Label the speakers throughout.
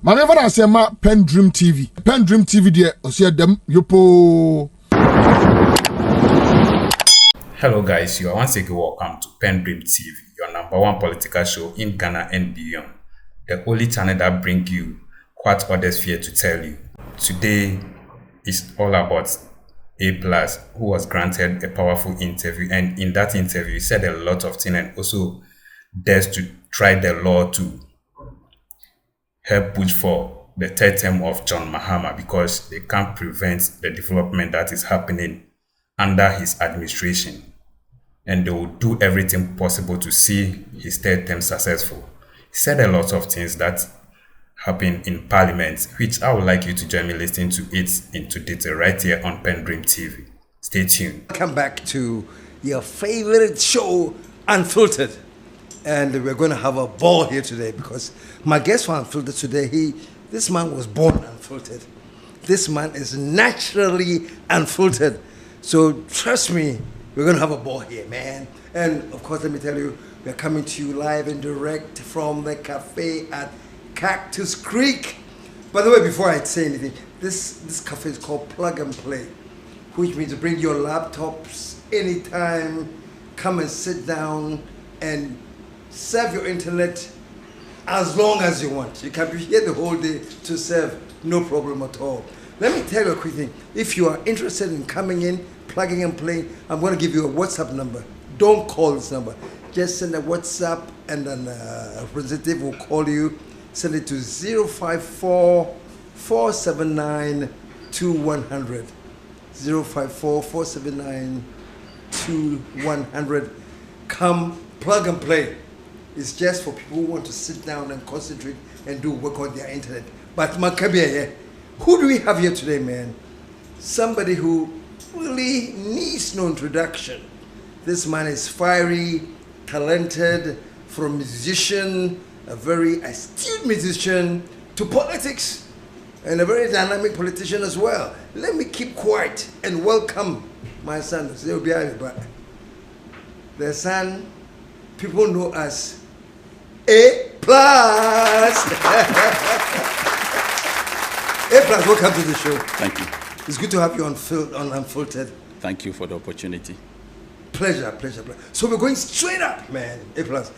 Speaker 1: Manever I say ma PENDREAM TV. PENDREAM TV there, I see them yopo.
Speaker 2: Hello guys, you are once again welcome to PENDREAM TV, your #1 political show in Ghana and beyond. The only channel that brings you what others fear to tell you. Today is all about Aplus, who was granted a powerful interview, and in that interview he said a lot of things and also dares to try the law to help push for the third term of John Mahama because they can't prevent the development that is happening under his administration, and they will do everything possible to see his third term successful. He said a lot of things that happened in Parliament, which I would like you to join me listening to it into detail right here on PENDREAM TV. Stay tuned.
Speaker 3: Come back to your favorite show, Unfiltered. And we're going to have a ball here today because my guest for Unfiltered today, this man was born unfiltered. This man is naturally unfiltered. So trust me, we're going to have a ball here, man. And of course, let me tell you, we're coming to you live and direct from the cafe at Cactus Creek. By the way, before I say anything, this cafe is called Plug and Play, which means bring your laptops anytime, come and sit down and serve your internet as long as you want. You can be here the whole day to serve, no problem at all. Let me tell you a quick thing. If you are interested in coming in, plugging and playing, I'm going to give you a WhatsApp number. Don't call this number. Just send a WhatsApp and then a representative will call you. Send it to 054-479-2100. 054-479-2100. Come plug and play. It's just for people who want to sit down and concentrate and do work on their internet. But Maccabea, who do we have here today, man? Somebody who really needs no introduction. This man is fiery, talented, from musician, a very astute musician, to politics, and a very dynamic politician as well. Let me keep quiet and welcome my son. The son people know as Aplus. Aplus, welcome to the show.
Speaker 4: Thank you.
Speaker 3: It's good to have you on Unfiltered.
Speaker 4: Thank you for the opportunity.
Speaker 3: Pleasure. So we're going straight up, man. Aplus.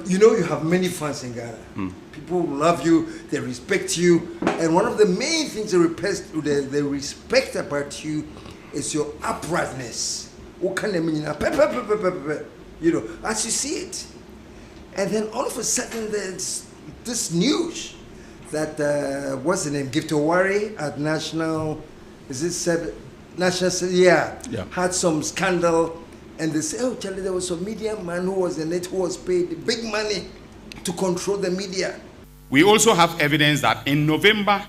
Speaker 3: You have many fans in Ghana. People love you, they respect you, and one of the main things they respect about you is your uprightness. As you see it. And then all of a sudden there's this news that what's the name? Giftowari at National, had some scandal, and they say, oh, Charlie, there was a media man who was in it who was paid big money to control the media.
Speaker 5: We also have evidence that in November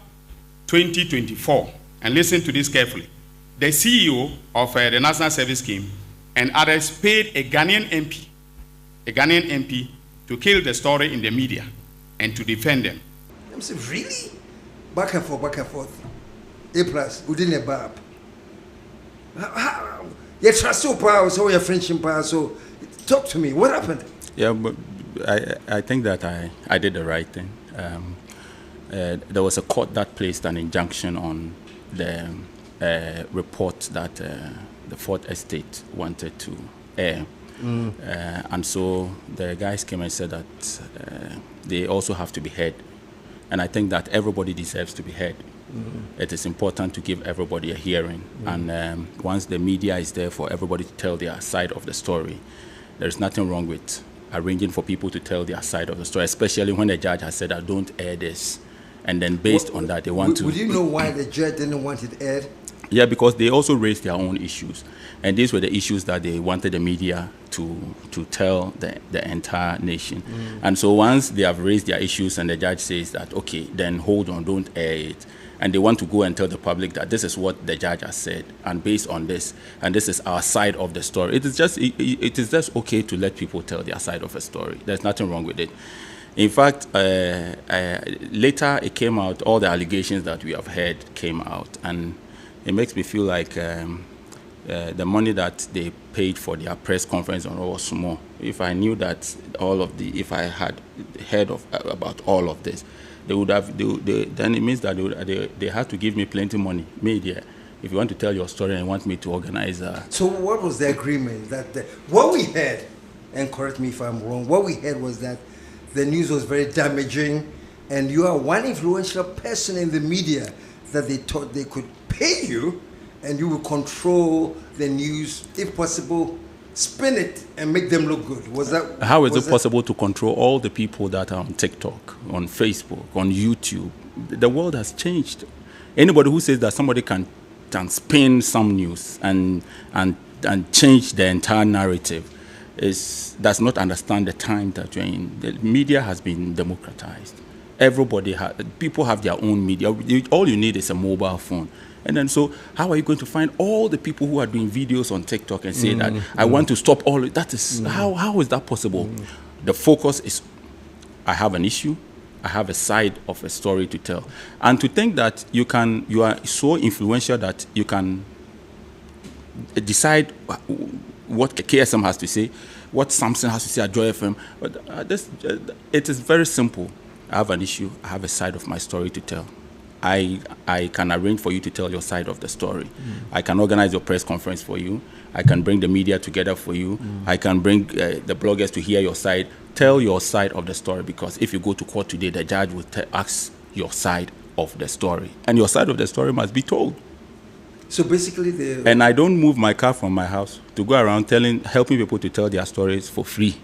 Speaker 5: 2024, and listen to this carefully, the CEO of the National Service Scheme and others paid a Ghanaian MP to kill the story in the media and to defend them.
Speaker 3: I'm saying, really? Back and forth. Aplus, within a bar. You trust your power, so your friendship power. So, talk to me. What happened?
Speaker 4: Yeah, but I think that I did the right thing. There was a court that placed an injunction on the report that the Fourth Estate wanted to air. And so the guys came and said that they also have to be heard. And I think that everybody deserves to be heard. It is important to give everybody a hearing. And once the media is there for everybody to tell their side of the story, there's nothing wrong with arranging for people to tell their side of the story, especially when the judge has said, don't air this. And then based on that, they want to...
Speaker 3: Would you know why the judge didn't want it aired?
Speaker 4: Yeah, because they also raised their own issues. And these were the issues that they wanted the media to tell the entire nation. And so once they have raised their issues and the judge says that, okay, then hold on, don't air it. And they want to go and tell the public that this is what the judge has said, and based on this, and this is our side of the story. It is just okay to let people tell their side of a story. There's nothing wrong with it. In fact, later it came out, all the allegations that we have heard came out, and it makes me feel like the money that they paid for their press conference was small. If I knew that if I had heard about all of this, They would have. Then it means that they had to give me plenty money. Media. If you want to tell your story and want me to organize.
Speaker 3: So what was the agreement? What we heard, and correct me if I'm wrong, what we heard was that the news was very damaging, and you are one influential person in the media that they thought they could pay you, and you will control the news, if possible, spin it and make them look good. Was that?
Speaker 4: How is it possible to control all the people that are on TikTok, on Facebook, on YouTube? The world has changed. Anybody who says that somebody can spin some news and change the entire narrative does not understand the time that you're in. The media has been democratized. People have their own media. All you need is a mobile phone. And then so how are you going to find all the people who are doing videos on TikTok and say that I want to stop all of that? How is that possible? The focus is I have an issue. I have a side of a story to tell. And to think that you are so influential that you can decide what KSM has to say, what Samson has to say at Joy FM. But it is very simple. I have an issue. I have a side of my story to tell. I can arrange for you to tell your side of the story. I can organize your press conference for you. I can bring the media together for you. I can bring the bloggers to hear your side. Tell your side of the story, because if you go to court today, the judge will ask your side of the story. And your side of the story must be told.
Speaker 3: So basically
Speaker 4: And I don't move my car from my house to go around helping people to tell their stories for free.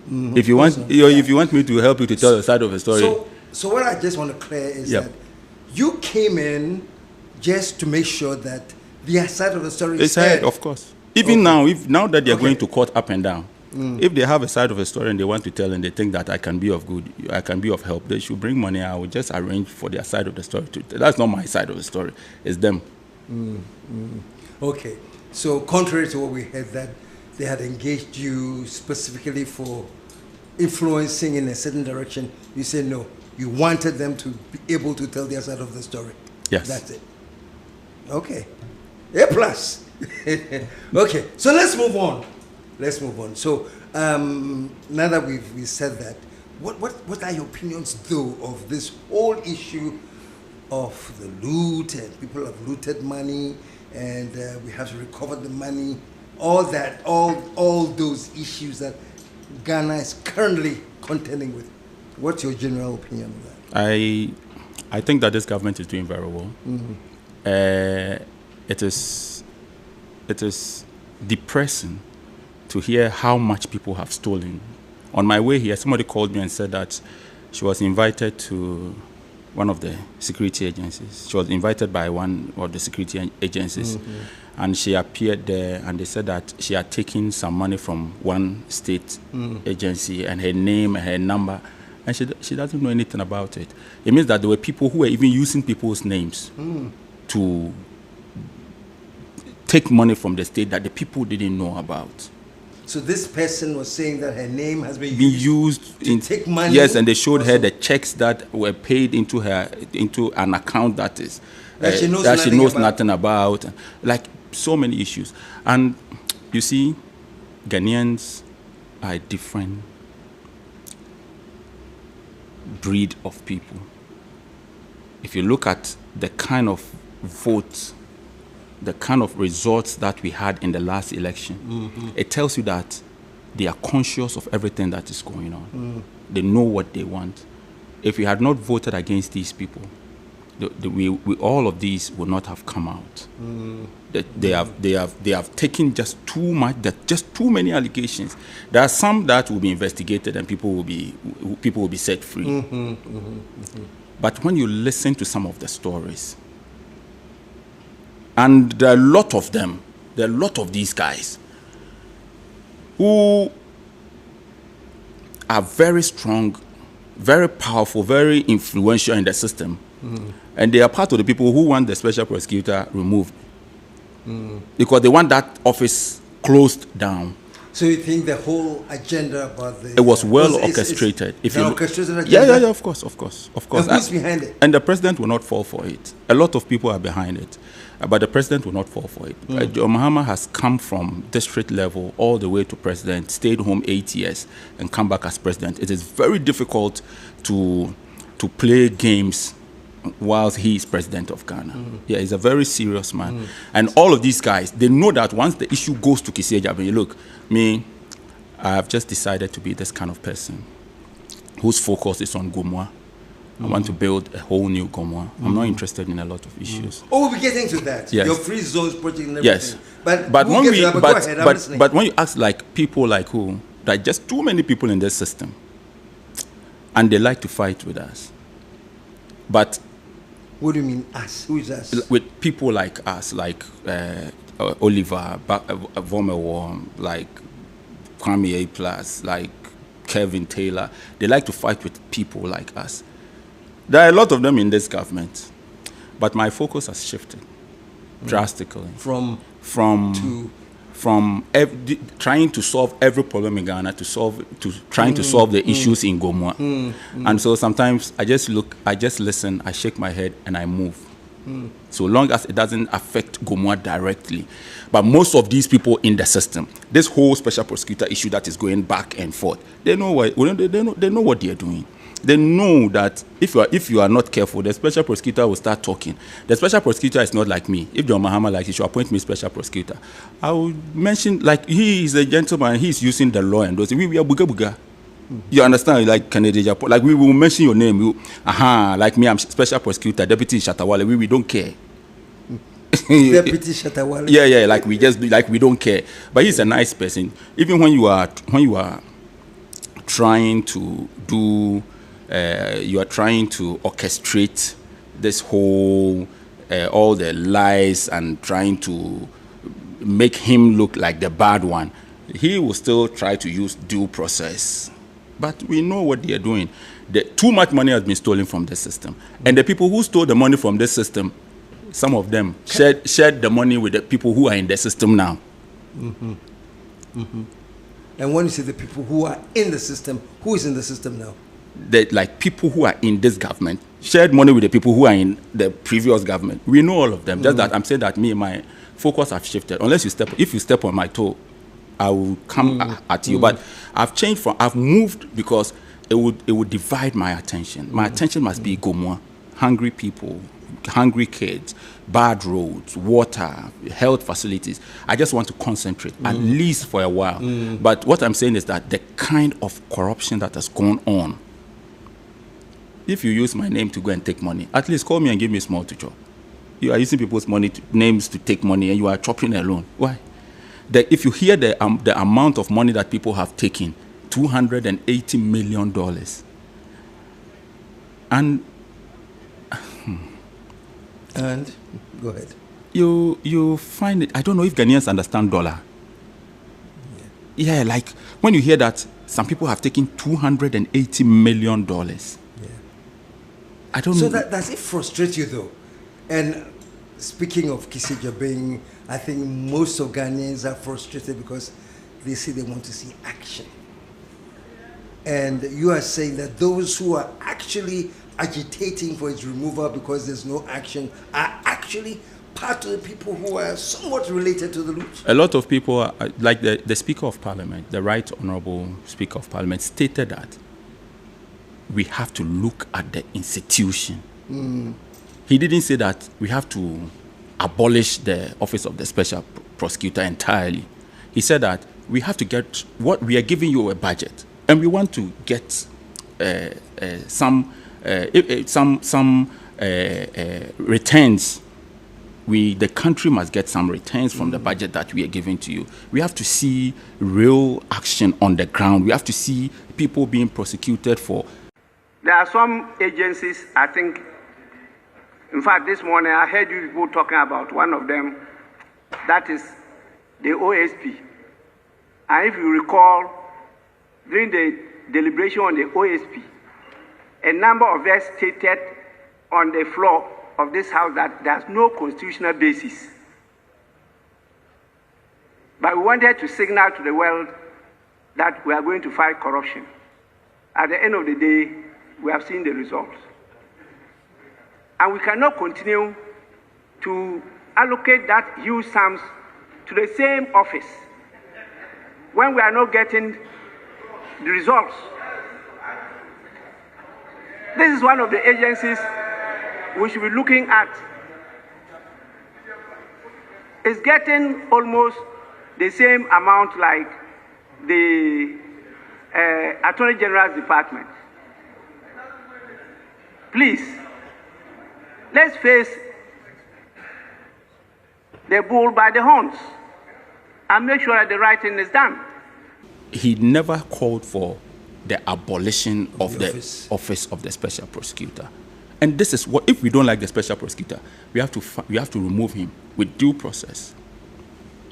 Speaker 4: If you want me to help you to tell your side of the story.
Speaker 3: So what I just want to clear is that you came in just to make sure that the side of the story is heard.
Speaker 4: Of course. Even now that they're going to court up and down, if they have a side of a story and they want to tell and they think that I can be of good, I can be of help, they should bring money. I will just arrange for their side of the story. That's not my side of the story. It's them.
Speaker 3: Okay. So contrary to what we heard, that they had engaged you specifically for influencing in a certain direction, you say no. You wanted them to be able to tell their side of the story.
Speaker 4: Yes.
Speaker 3: That's it. Okay. A+. Okay. So let's move on. So now that we've said that, what are your opinions though of this whole issue of the loot, and people have looted money, and we have to recover the money, all that, all those issues that Ghana is currently contending with? What's your general opinion on that?
Speaker 4: I think that this government is doing very well. It is depressing to hear how much people have stolen. On my way here, somebody called me and said that she was invited to one of the security agencies. She was invited by one of the security agencies, and she appeared there, and they said that she had taken some money from one state agency, and her name and her number, and she doesn't know anything about it. It means that there were people who were even using people's names to take money from the state that the people didn't know about.
Speaker 3: So this person was saying that her name has been
Speaker 4: used
Speaker 3: to take money.
Speaker 4: Yes, and they showed her the checks that were paid into an account that she knows nothing about. Like so many issues. And you see, Ghanaians are a different breed of people. If you look at the kind of votes, the kind of results that we had in the last election, it tells you that they are conscious of everything that is going on. They know what they want. If we had not voted against these people, all of these would not have come out. They have taken just too much, just too many allegations. There are some that will be investigated and people will be set free. But when you listen to some of the stories, and there are a lot of them, there are a lot of these guys who are very strong, very powerful, very influential in the system. And they are part of the people who want the special prosecutor removed. Because they want that office closed down.
Speaker 3: So you think the whole agenda about the...
Speaker 4: It was well orchestrated.
Speaker 3: It's an orchestrated agenda?
Speaker 4: Yeah, of course.
Speaker 3: And who's behind it?
Speaker 4: And the president will not fall for it. A lot of people are behind it. But the president will not fall for it. John Mahama has come from district level all the way to president, stayed home 8 years, and come back as president. It is very difficult to to play games whilst he is president of Ghana. Yeah, he's a very serious man. And all of these guys, they know that once the issue goes to Kissi Agyapong, look, me, I've just decided to be this kind of person whose focus is on Gomwa. I want to build a whole new Gomwa. I'm not interested in a lot of issues.
Speaker 3: Oh, we'll be getting to that.
Speaker 4: Yes.
Speaker 3: Your free zones project and everything.
Speaker 4: Yes.
Speaker 3: But
Speaker 4: when
Speaker 3: we'll
Speaker 4: we,
Speaker 3: get to that, go ahead, I'm listening.
Speaker 4: but when you ask like people like who, like just too many people in this system, and they like to fight with us. But
Speaker 3: what do you mean us? Who is us?
Speaker 4: with people like us, like Oliver, Vomeworm, like Kwame Aplus, like Kevin Taylor, they like to fight with people like us. There are a lot of them in this government, but my focus has shifted drastically from trying to solve every problem in Ghana to trying to solve the issues in Gomwa. And so sometimes I just listen, I shake my head, and I move. So long as it doesn't affect Gomwa directly. But most of these people in the system, this whole special prosecutor issue that is going back and forth, they know what they are doing. They know that if you are not careful, the special prosecutor will start talking. The special prosecutor is not like me. If John Mahama likes, he should appoint me special prosecutor. I will mention, like, he is a gentleman, he's using the law and those. We are buga buga. You understand? Like Kennedy Japan. Like, we will mention your name. Like me, I'm special prosecutor, Deputy Shatawale. We don't care.
Speaker 3: Deputy Shatawale.
Speaker 4: Yeah. Like we don't care. But he's a nice person. Even when you are trying to do. You are trying to orchestrate this whole, all the lies and trying to make him look like the bad one. He will still try to use due process. But we know what they are doing. Too much money has been stolen from the system. And the people who stole the money from this system, some of them shared the money with the people who are in the system now.
Speaker 3: And when you say the people who are in the system, who is in the system now?
Speaker 4: Like people who are in this government shared money with the people who are in the previous government. We know all of them. Just that I'm saying that my focus have shifted. If you step on my toe, I will come at you. But I've moved because it would divide my attention. My attention must be Gomwa, hungry people, hungry kids, bad roads, water, health facilities. I just want to concentrate, at least for a while. But what I'm saying is that the kind of corruption that has gone on, if you use my name to go and take money, at least call me and give me small to chop. You are using people's names to take money, and you are chopping alone. Why? If you hear the amount of money that people have taken, $280 million. And
Speaker 3: go ahead.
Speaker 4: You find it. I don't know if Ghanaians understand dollar. Yeah, like when you hear that some people have taken $280 million. I don't know.
Speaker 3: So does it frustrate you though? And speaking of Kissi Agyapong, I think most of Ghanaians are frustrated because they say they want to see action. And you are saying that those who are actually agitating for its removal because there's no action are actually part of the people who are somewhat related to the loot.
Speaker 4: A lot of people, are, like the Speaker of Parliament, the Right Honourable Speaker of Parliament, stated that we have to look at the institution. He didn't say that we have to abolish the office of the special prosecutor entirely. He said that we have to get what we are giving you a budget, and we want to get some returns. The country must get some returns from the budget that we are giving to you. We have to see real action on the ground. We have to see people being prosecuted for.
Speaker 6: There are some agencies, I think, in fact, this morning I heard you people talking about one of them, that is the OSP. And if you recall, during the deliberation on the OSP, a number of us stated on the floor of this house that there's no constitutional basis. But we wanted to signal to the world that we are going to fight corruption. At the end of the day, we have seen the results. And we cannot continue to allocate that huge sums to the same office when we are not getting the results. This is one of the agencies we should be looking at. It's getting almost the same amount like the Attorney General's Department. Please, let's face the bull by the horns and make sure that the right thing is done.
Speaker 4: He never called for the abolition of the office of the special prosecutor. And this is what, if we don't like the special prosecutor, we have to remove him with due process.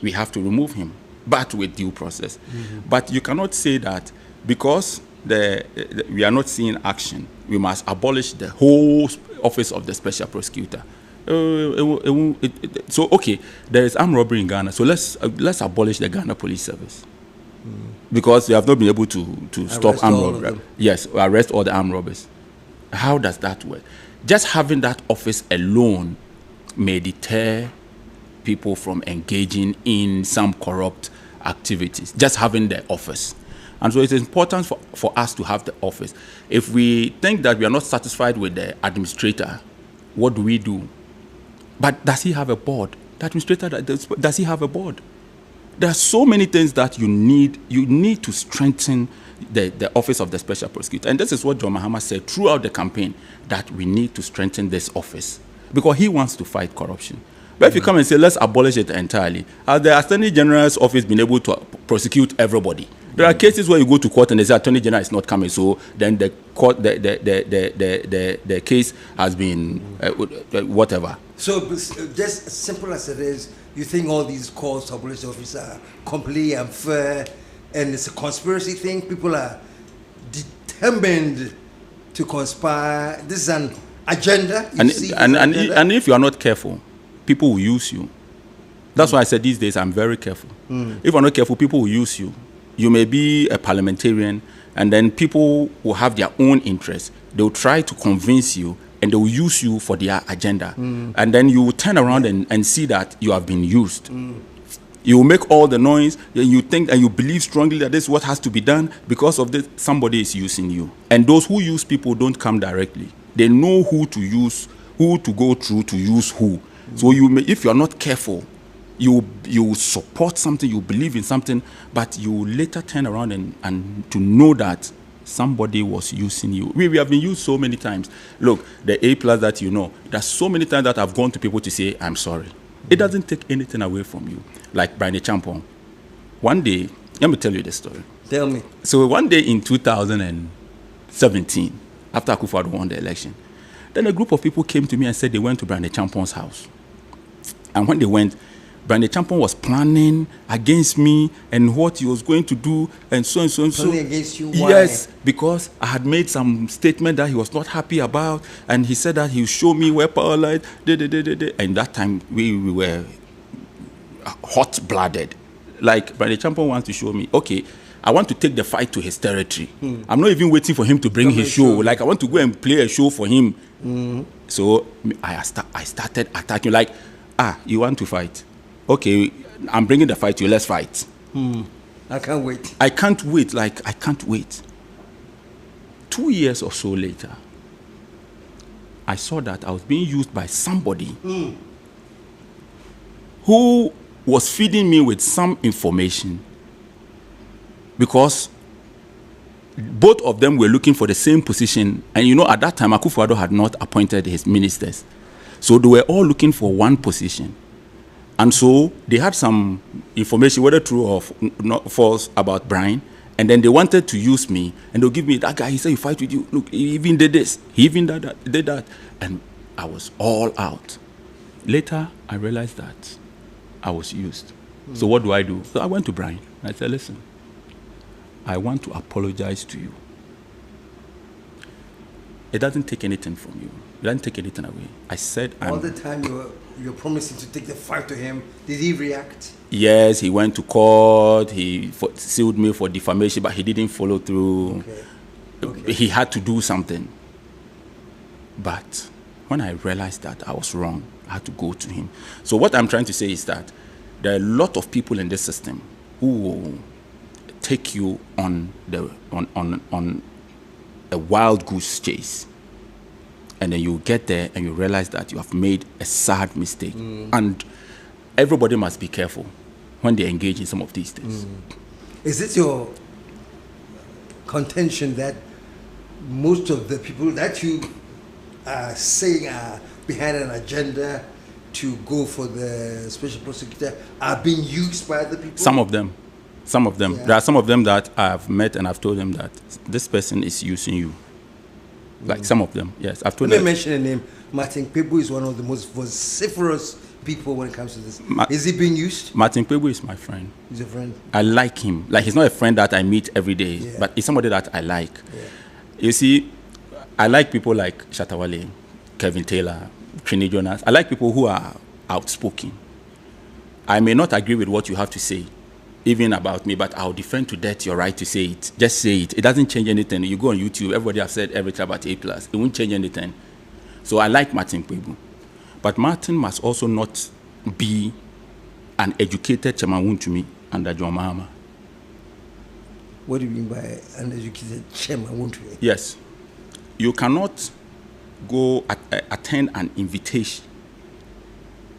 Speaker 4: We have to remove him, but with due process. Mm-hmm. But you cannot say that because we are not seeing action, we must abolish the whole office of the special prosecutor. So okay, there is armed robbery in Ghana, so let's abolish the Ghana Police Service. Because we have not been able to stop armed robbers. Yes, arrest all the armed robbers. How does that work? Just having that office alone may deter people from engaging in some corrupt activities. Just having the office. And so it is important for us to have the office. If we think that we are not satisfied with the administrator, what do? But does he have a board? The administrator, does he have a board? There are so many things that you need to strengthen the office of the special prosecutor. And this is what John Mahama said throughout the campaign, that we need to strengthen this office because he wants to fight corruption. But if you come and say, let's abolish it entirely, has the Attorney General's office been able to prosecute everybody? There are cases where you go to court and they say Attorney General is not coming, so then the court, the case has been whatever.
Speaker 3: So just as simple as it is, you think all these calls to abolish the office are completely unfair and it's a conspiracy thing? People are determined to conspire. This is an agenda.
Speaker 4: And if you are not careful, people will use you. That's why I said these days I'm very careful. If you're not careful, people will use you. You may be a parliamentarian, and then people will have their own interests. They will try to convince you, and they will use you for their agenda. And then you will turn around and see that you have been used. You will make all the noise, and you think and you believe strongly that this is what has to be done. Because of this, somebody is using you. And those who use people don't come directly. They know who to use, who to go through to use who. So if you are not careful, you support something, you believe in something, but you later turn around and to know that somebody was using you. We have been used so many times. Look, the A+ that you know, there's so many times that I've gone to people to say, I'm sorry. It doesn't take anything away from you. Like Brian Champon. One day, let me tell you the story.
Speaker 3: Tell me.
Speaker 4: So one day in 2017, after Akufo-Addo won the election, then a group of people came to me and said they went to Brian Champon's house. And when they went, Brian Champon was planning against me and what he was going to do and so and so and so.
Speaker 3: Planning against you? Why?
Speaker 4: Yes, because I had made some statement that he was not happy about, and he said that he would show me where Parl lied. And that time we were hot-blooded. Like Brian Champon wants to show me, okay, I want to take the fight to his territory. I'm not even waiting for him to bring his show. Like I want to go and play a show for him. So I started attacking, like, you want to fight? Okay, I'm bringing the fight to you, let's fight.
Speaker 3: I can't wait.
Speaker 4: I can't wait, like, I can't wait. 2 years or so later, I saw that I was being used by somebody who was feeding me with some information because both of them were looking for the same position. And you know, at that time, Akufo-Addo had not appointed his ministers. So they were all looking for one position. And so they had some information, whether true or not false, about Brian. And then they wanted to use me. And they'll give me, that guy, he said, he fight with you. Look, he even did this. He even did that. And I was all out. Later, I realized that I was used. So what do I do? So I went to Brian. I said, listen, I want to apologize to you. It doesn't take anything from you. It doesn't take anything away. I said,
Speaker 3: all the time you're promising to take the fight to him. Did he react?
Speaker 4: Yes, he went to court. He sued me for defamation, but he didn't follow through. Okay. He had to do something. But when I realized that I was wrong, I had to go to him. So what I'm trying to say is that there are a lot of people in this system who will take you on a wild goose chase. And then you get there and you realize that you have made a sad mistake. And everybody must be careful when they engage in some of these things.
Speaker 3: Is it your contention that most of the people that you are saying are behind an agenda to go for the special prosecutor are being used by other people?
Speaker 4: Some of them. Yeah. There are some of them that I've met and I've told them that this person is using you. Like some of them, yes. I've told them.
Speaker 3: Let me mention a name. Martin Pebu is one of the most vociferous people when it comes to this. Is he being used?
Speaker 4: Martin Pebu is my friend.
Speaker 3: He's a friend.
Speaker 4: I like him. Like, he's not a friend that I meet every day, but he's somebody that I like.
Speaker 3: Yeah.
Speaker 4: You see, I like people like Shatawale, Kevin Taylor, Trini Jonas. I like people who are outspoken. I may not agree with what you have to say, even about me, but I'll defend to death your right to say it. Just say it. It doesn't change anything. You go on YouTube, everybody has said everything about Aplus. It won't change anything. So I like Martin Pebu. But Martin must also not be an educated chairman to me under John Mahama.
Speaker 3: What do you mean by an educated chairman?
Speaker 4: Yes. You cannot go attend an invitation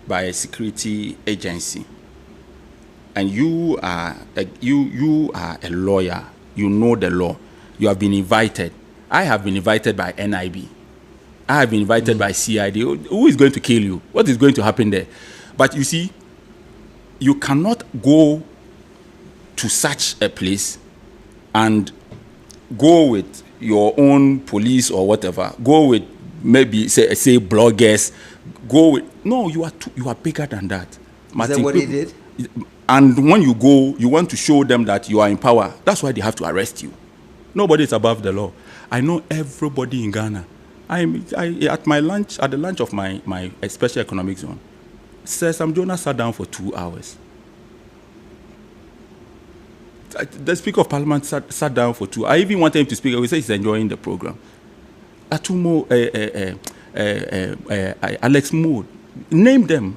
Speaker 4: by a security agency, and you are a lawyer, you know the law, you have been invited. I have been invited by NIB. I have been invited by CID. Who is going to kill you? What is going to happen there? But you see, you cannot go to such a place and go with your own police or whatever. Go with maybe say bloggers. Go with you are bigger than that.
Speaker 3: Martin, is that what he did?
Speaker 4: And when you go, you want to show them that you are in power. That's why they have to arrest you. Nobody is above the law. I know everybody in Ghana. At the lunch of my special economic zone, Sir Sam Jonas sat down for 2 hours. The Speaker of Parliament sat down for 2 hours. I even wanted him to speak. I would say he's enjoying the program. Atumo, Alex Mood, name them.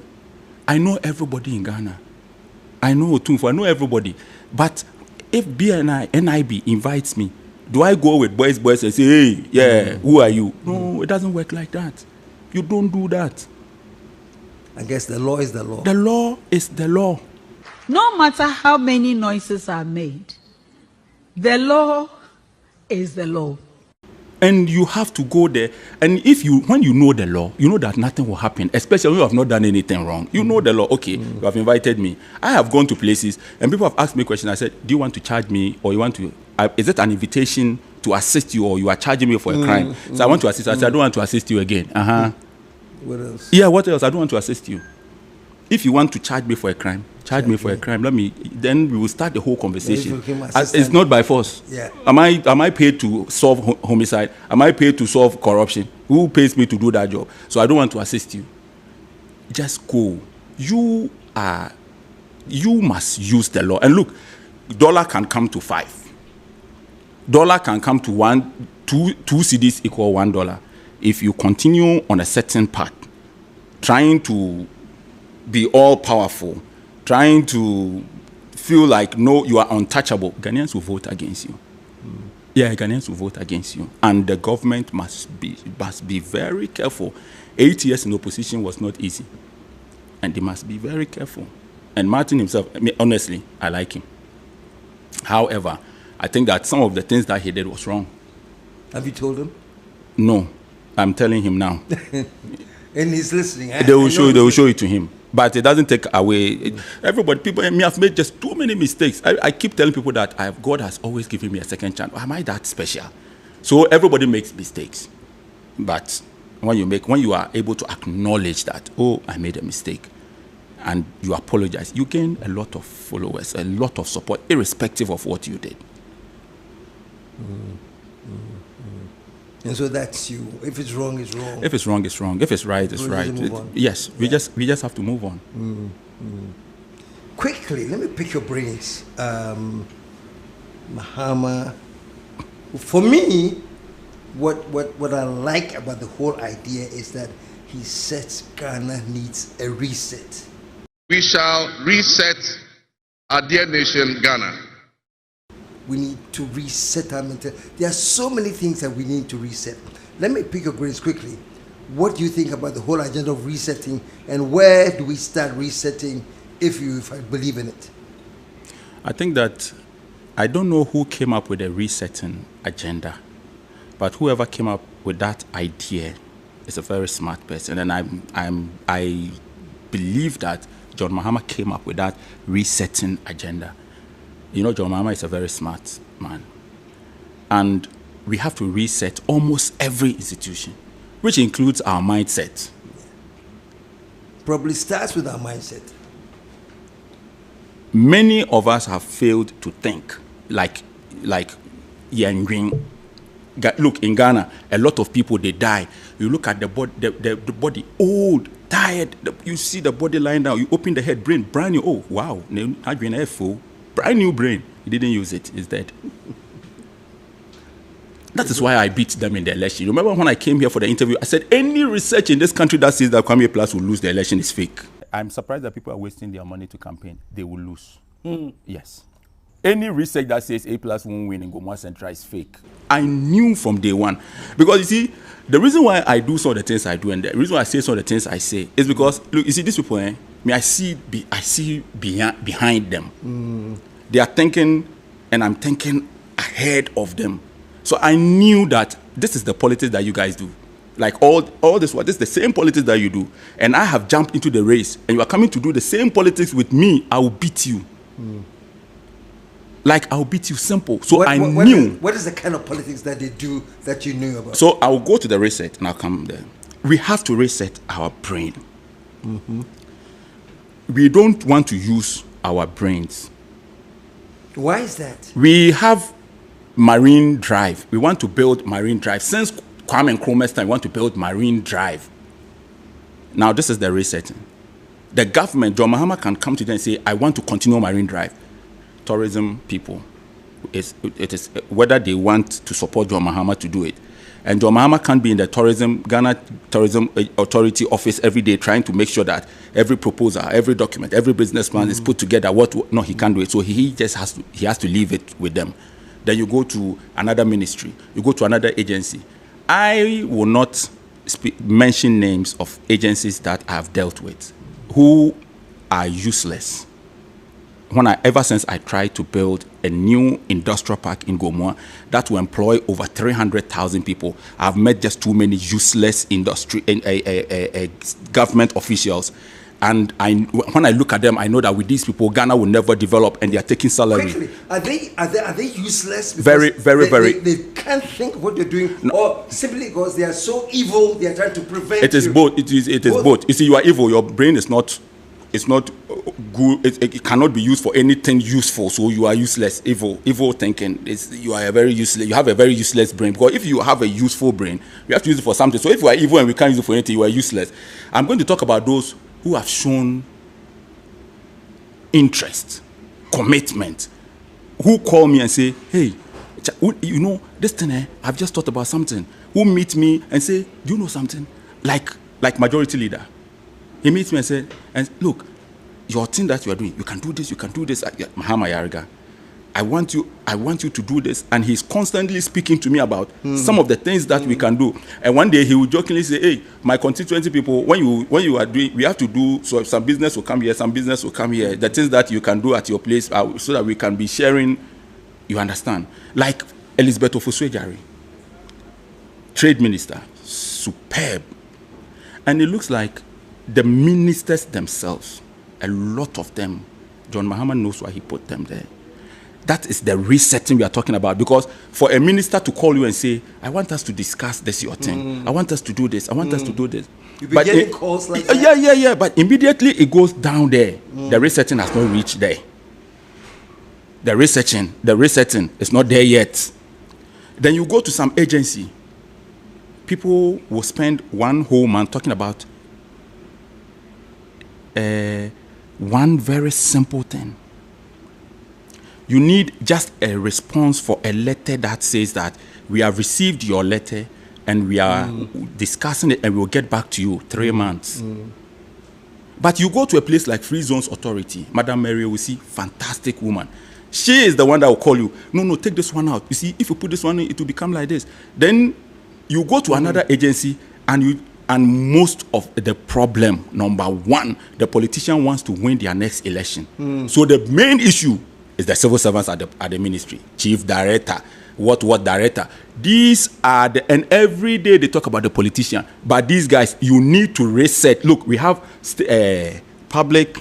Speaker 4: I know everybody in Ghana. I know Otunfo. I know everybody. But if NIB invites me, do I go with boys and say, hey, who are you? No, it doesn't work like that. You don't do that.
Speaker 3: I guess the law is the law.
Speaker 4: The law is the law.
Speaker 7: No matter how many noises are made, the law is the law.
Speaker 4: And you have to go there. And when you know the law, you know that nothing will happen, especially when you have not done anything wrong. You know the law. Okay, you have invited me. I have gone to places and people have asked me questions. I said, do you want to charge me, or you want to, is it an invitation to assist you, or you are charging me for a crime? So I want to assist. I said, I don't want to assist you again.
Speaker 3: What else?
Speaker 4: Yeah, what else? I don't want to assist you. If you want to charge me for a crime, charge me for a crime. Then we will start the whole conversation. It's not by force.
Speaker 3: Yeah.
Speaker 4: Am I paid to solve homicide? Am I paid to solve corruption? Who pays me to do that job? So I don't want to assist you. Just go. You must use the law. And look, dollar can come to 5. Dollar can come to 1, 2 cedis equal $1. If you continue on a certain path, trying to be all powerful, trying to feel like you are untouchable, Ghanaians will vote against you. Yeah, Ghanaians will vote against you, and the government must be very careful. 8 years in opposition was not easy, and they must be very careful. And Martin himself, honestly, I like him. However, I think that some of the things that he did was wrong.
Speaker 3: Have you told him?
Speaker 4: No, I'm telling him now.
Speaker 3: And he's listening.
Speaker 4: They will show it to him. But it doesn't take away. People have made just too many mistakes. I keep telling people that God has always given me a second chance. Am I that special? So everybody makes mistakes. But when you are able to acknowledge that, I made a mistake, and you apologize, you gain a lot of followers, a lot of support, irrespective of what you did.
Speaker 3: And so that's you. If it's wrong, it's wrong.
Speaker 4: If it's wrong, it's wrong. If it's right, it's right. Yes, we just have to move on.
Speaker 3: Quickly, let me pick your brains. Mahama. For me, what I like about the whole idea is that he says Ghana needs a reset.
Speaker 8: We shall reset our dear nation, Ghana.
Speaker 3: We need to reset our mental. There are so many things that we need to reset. Let me pick your brains quickly. What do you think about the whole agenda of resetting, and where do we start resetting if I believe in it?
Speaker 4: I think that I don't know who came up with a resetting agenda, but whoever came up with that idea is a very smart person, and I believe that John Mahama came up with that resetting agenda. You know, John Mahama is a very smart man, and we have to reset almost every institution, which includes our mindset.
Speaker 3: Probably starts with our mindset.
Speaker 4: Many of us have failed to think like Yan Green. Look, in Ghana, a lot of people, they die. You look at the body, old, tired. You see the body lying down. You open the head, brain, brand new. Oh, wow. Brand new brain. He didn't use it. It's dead. That is why I beat them in the election. Remember when I came here for the interview, I said, any research in this country that says that Kwame Aplus will lose the election is fake. I'm surprised that people are wasting their money to campaign. They will lose. Yes. Any research that says Aplus won't win in Gomwa Central is fake. I knew from day one. Because you see, the reason why I do some of the things I do and the reason why I say some of the things I say is because, look, you see, these people, I see behind them. They are thinking, and I'm thinking ahead of them. So I knew that this is the politics that you guys do. Like all this is the same politics that you do. And I have jumped into the race, and you are coming to do the same politics with me, I will beat you. Like, I'll beat you, simple. So I knew.
Speaker 3: What is the kind of politics that they do that you knew about?
Speaker 4: So I'll go to the reset, and I'll come there. We have to reset our brain. We don't want to use our brains.
Speaker 3: Why is that?
Speaker 4: We have Marine Drive. We want to build Marine Drive. Since Kwame Nkrumah's time, we want to build Marine Drive. Now, this is the resetting. The government, John Mahama, can come to them and say, I want to continue Marine Drive. Tourism people, it is whether they want to support John Mahama to do it. And John Mahama can't be in the Ghana Tourism Authority office every day trying to make sure that every proposal, every document, every business plan is put together. No, he can't do it. So he just has to leave it with them. Then you go to another ministry, you go to another agency. I will not mention names of agencies that I have dealt with who are useless. Ever since I tried to build a new industrial park in Gomwa that will employ over 300,000 people, I've met just too many useless government officials. And when I look at them, I know that with these people, Ghana will never develop, and they are taking salary.
Speaker 3: Quickly, are they useless?
Speaker 4: Very.
Speaker 3: They can't think what they're doing, or simply because they are so evil, they are trying to prevent.
Speaker 4: It is both. It is both. You see, you are evil. Your brain is not. It's not good. It cannot be used for anything useful. So you are useless. Evil thinking. You are You have a very useless brain. Because if you have a useful brain, you have to use it for something. So if you are evil and we can't use it for anything, you are useless. I'm going to talk about those who have shown interest, commitment, who call me and say, hey, you know, this thing, I've just thought about something. Who meet me and say, do you know something? Like majority leader. He meets me and said, and look, your thing that you are doing, you can do this. Mahama Yariga, I want you to do this. And he's constantly speaking to me about some of the things that we can do. And one day he will jokingly say, hey, my constituency people, when you are doing, we have to do, so some business will come here, some business will come here. The things that you can do at your place so that we can be sharing, you understand? Like Elizabeth Ofuswejari, trade minister, superb. And it looks like the ministers themselves, a lot of them, John Mahama knows why he put them there. That is the resetting we are talking about. Because for a minister to call you and say, I want us to discuss this, your thing. I want us to do this. I want us to do this.
Speaker 3: You'll be getting calls like that?
Speaker 4: Yeah. But immediately it goes down there. The resetting has not reached there. The resetting is not there yet. Then you go to some agency. People will spend one whole month talking about one very simple thing. You need just a response for a letter that says that we have received your letter and we are discussing it and we'll get back to you 3 months. But you go to a place like Free Zones Authority, Madam Mary will see, fantastic woman. She is the one that will call you. No, take this one out. You see, if you put this one in, it will become like this. Then you go to another agency and And most of the problem, number one, the politician wants to win their next election. So the main issue is the civil servants at the ministry, chief director, what director. These are and every day they talk about the politician. But these guys, you need to reset. Look, we have public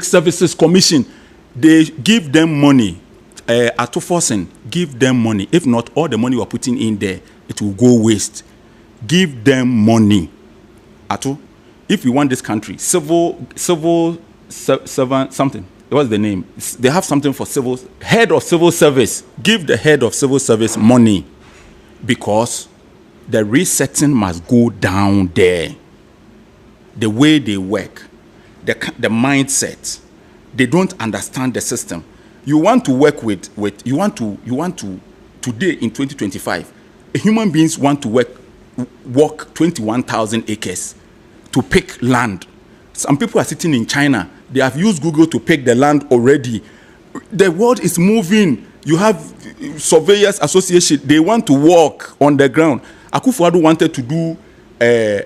Speaker 4: services commission. They give them money. Atoforsen, give them money. If not, all the money we're putting in there, it will go waste. Give them money. Ato, if you want this country, civil servant, something. What's the name? They have something for head of civil service. Give the head of civil service money, because the resetting must go down there. The way they work, the mindset, they don't understand the system. You want to work with you want to today in 2025, human beings want to walk 21,000 acres to pick land. Some people are sitting in China. They have used Google to pick the land already. The world is moving. You have surveyors association. They want to walk on the ground. Akufo-Addo wanted to do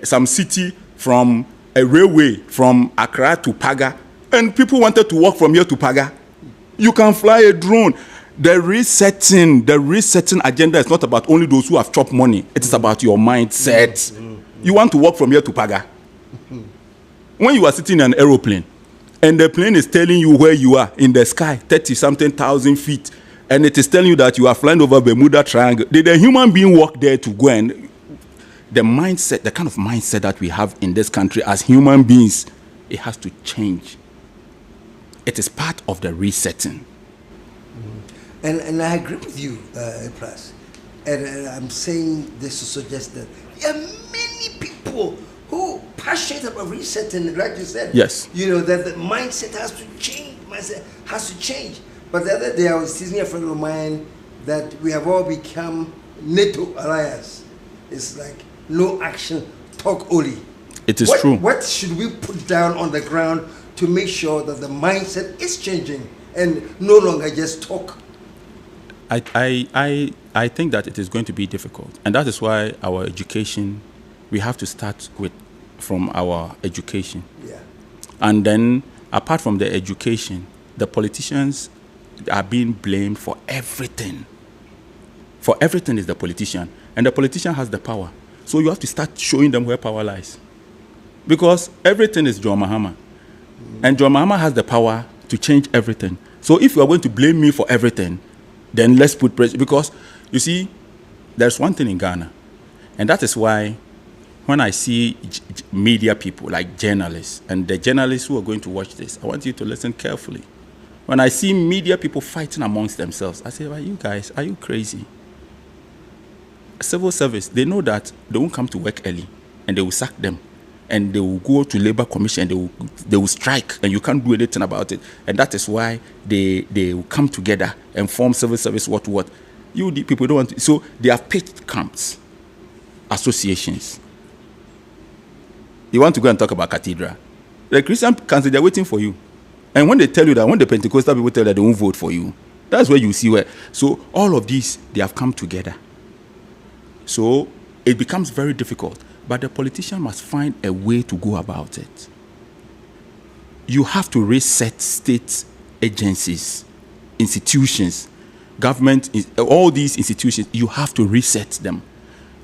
Speaker 4: some city from a railway from Accra to Paga, and people wanted to walk from here to Paga. You can fly a drone. The resetting agenda is not about only those who have chopped money. It is about your mindset. You want to walk from here to Paga. When you are sitting in an aeroplane, and the plane is telling you where you are in the sky, 30-something thousand feet, and it is telling you that you are flying over Bermuda Triangle, did a human being walk there to go? And the mindset, the kind of mindset that we have in this country as human beings, it has to change. It is part of the resetting.
Speaker 3: And I agree with you, Aplus. And I'm saying this to suggest that there are many people who are passionate about resetting, like you said.
Speaker 4: Yes.
Speaker 3: You know, that the mindset has to change. Mindset has to change. But the other day I was teasing a friend of mine that we have all become NATO alliance. It's like no action, talk only.
Speaker 4: It is true.
Speaker 3: What should we put down on the ground to make sure that the mindset is changing and no longer just talk?
Speaker 4: I think that it is going to be difficult, and that is why our education, we have to start from our education.
Speaker 3: Yeah.
Speaker 4: And then apart from the education, the politicians are being blamed for everything. For everything is the politician, and the politician has the power. So you have to start showing them where power lies, because everything is John Mahama, and John Mahama has the power to change everything. So if you are going to blame me for everything, then let's put pressure. Because you see, there's one thing in Ghana, and that is why when I see media people like journalists, and the journalists who are going to watch this, I want you to listen carefully. When I see media people fighting amongst themselves, I say, well, you guys, are you crazy? Civil service, they know that they won't come to work early, and they will sack them, and they will go to labor commission, they will strike, and you can't do anything about it. And that is why they will come together and form civil service what. You people don't want to. So they have pitched camps, associations. You want to go and talk about cathedral. The Christian council, they're waiting for you. And when they tell you that, when the Pentecostal people tell you that they won't vote for you, that's where you see where. So all of these, they have come together. So it becomes very difficult. But the politician must find a way to go about it. You have to reset state agencies, institutions, government, all these institutions. You have to reset them.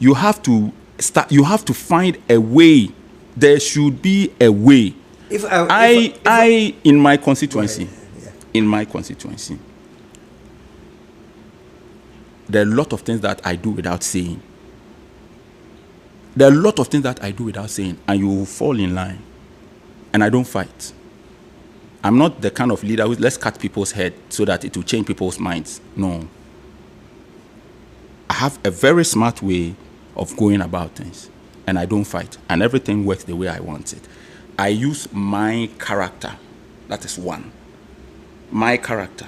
Speaker 4: You have to start. You have to find a way. There should be a way. In my constituency, there are a lot of things that I do without saying. There are a lot of things that I do without saying, and you will fall in line. And I don't fight. I'm not the kind of leader who let's cut people's head so that it will change people's minds. No. I have a very smart way of going about things, and I don't fight, and everything works the way I want it. I use my character. That is one. My character.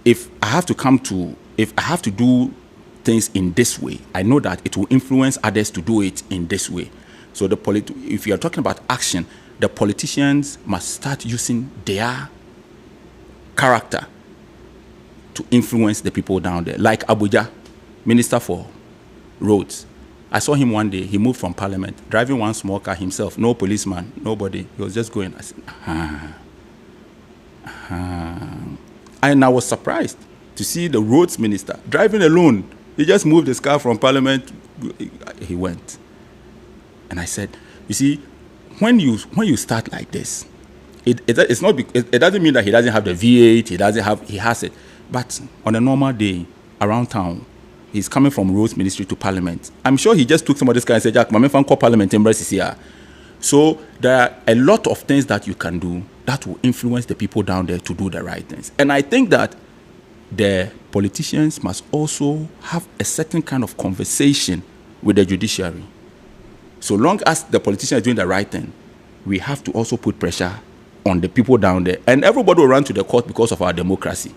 Speaker 4: If I have to do things in this way, I know that it will influence others to do it in this way. So if you are talking about action, the politicians must start using their character to influence the people down there. Like Abuja, Minister for Roads. I saw him one day. He moved from Parliament, driving one small car himself. No policeman, nobody. He was just going. I said, And I was surprised to see the roads minister driving alone. He just moved his car from Parliament. He went. And I said, you see, when you start like this, it doesn't mean that he doesn't have the V8, he has it. But on a normal day around town, he's coming from roads ministry to Parliament. I'm sure he just took some of this guy and said, Jack, my fan call Parliament in Brazil. So there are a lot of things that you can do that will influence the people down there to do the right things. And I think that the politicians must also have a certain kind of conversation with the judiciary. So long as the politician is doing the right thing, we have to also put pressure on the people down there. And everybody will run to the court because of our democracy.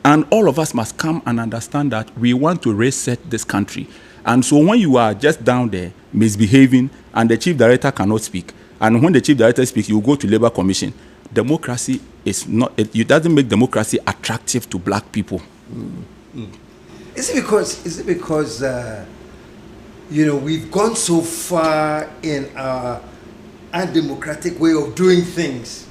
Speaker 4: And all of us must come and understand that we want to reset this country. And so when you are just down there misbehaving and the chief director cannot speak, and when the chief director speaks, you go to Labour Commission, democracy is not, it doesn't make democracy attractive to black people.
Speaker 3: Is it because we've gone so far in our undemocratic way of doing things,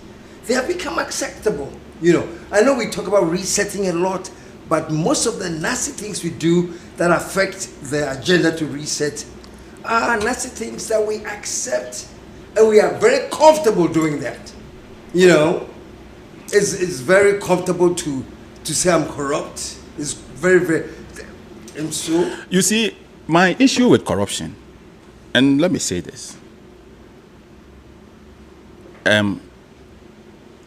Speaker 3: they have become acceptable? I know we talk about resetting a lot, but most of the nasty things we do that affect the agenda to reset are nasty things that we accept, and we are very comfortable doing that. It's very comfortable to say I'm corrupt. It's very, very, and so
Speaker 4: you see, my issue with corruption, and let me say this,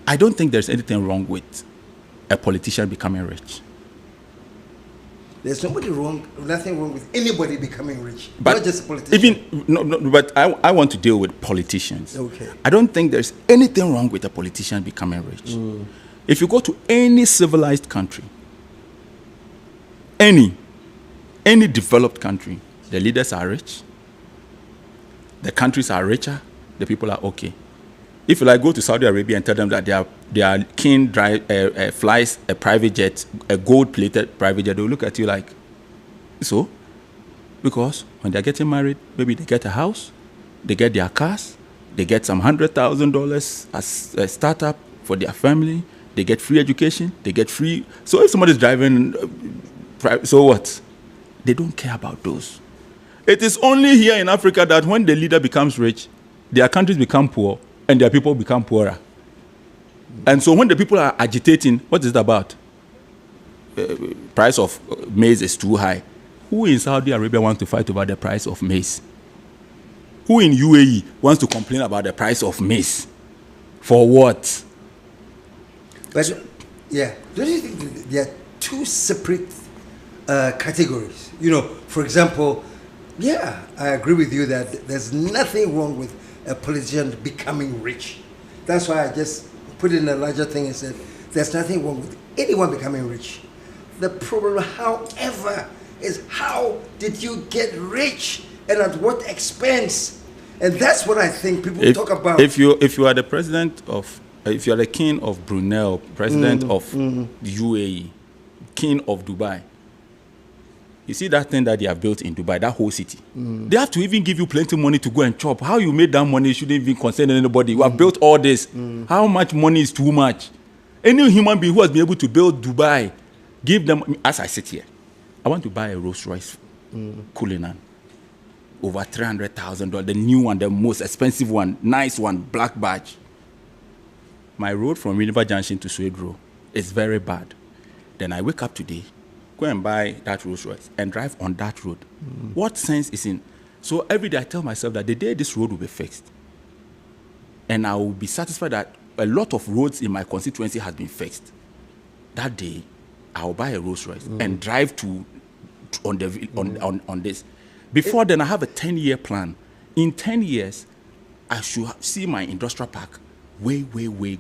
Speaker 4: I don't think there's anything wrong with a politician becoming rich.
Speaker 3: There's nothing wrong with anybody becoming rich, but not just a politician.
Speaker 4: But I want to deal with politicians.
Speaker 3: Okay.
Speaker 4: I don't think there's anything wrong with a politician becoming rich. If you go to any civilized country, any developed country, the leaders are rich, the countries are richer, the people are okay. If you go to Saudi Arabia and tell them that their king flies a private jet, a gold-plated private jet, they'll look at you like, so? Because when they're getting married, maybe they get a house, they get their cars, they get some $100,000 as a startup for their family, they get free education, they get free. So if somebody's driving, so what? They don't care about those. It is only here in Africa that when the leader becomes rich, their countries become poor, and their people become poorer. And so when the people are agitating, what is it about? Price of maize is too high. Who in Saudi Arabia wants to fight over the price of maize? Who in UAE wants to complain about the price of maize? For what?
Speaker 3: But don't you think there are two separate categories? For example, I agree with you that there's nothing wrong with a politician becoming rich. That's why I just put in a larger thing and said there's nothing wrong with anyone becoming rich. The problem, however, is how did you get rich and at what expense? And that's what I think people talk about.
Speaker 4: If you are the president of, if you are the king of Brunei, president of UAE, king of Dubai, you see that thing that they have built in Dubai, that whole city. They have to even give you plenty of money to go and chop. How you made that money shouldn't even concern anybody. You have built all this. How much money is too much? Any human being who has been able to build Dubai, give them, as I sit here, I want to buy a Rolls Royce Cullinan. Over $300,000, the new one, the most expensive one, nice one, black badge. My road from River Junction to Swedro is very bad. Then I wake up today, go and buy that Rolls Royce and drive on that road. What sense is in? So every day I tell myself that the day this road will be fixed, and I will be satisfied that a lot of roads in my constituency has been fixed, that day I will buy a Rolls Royce and drive on this. Before then, I have a 10-year plan. In 10 years, I should see my industrial park way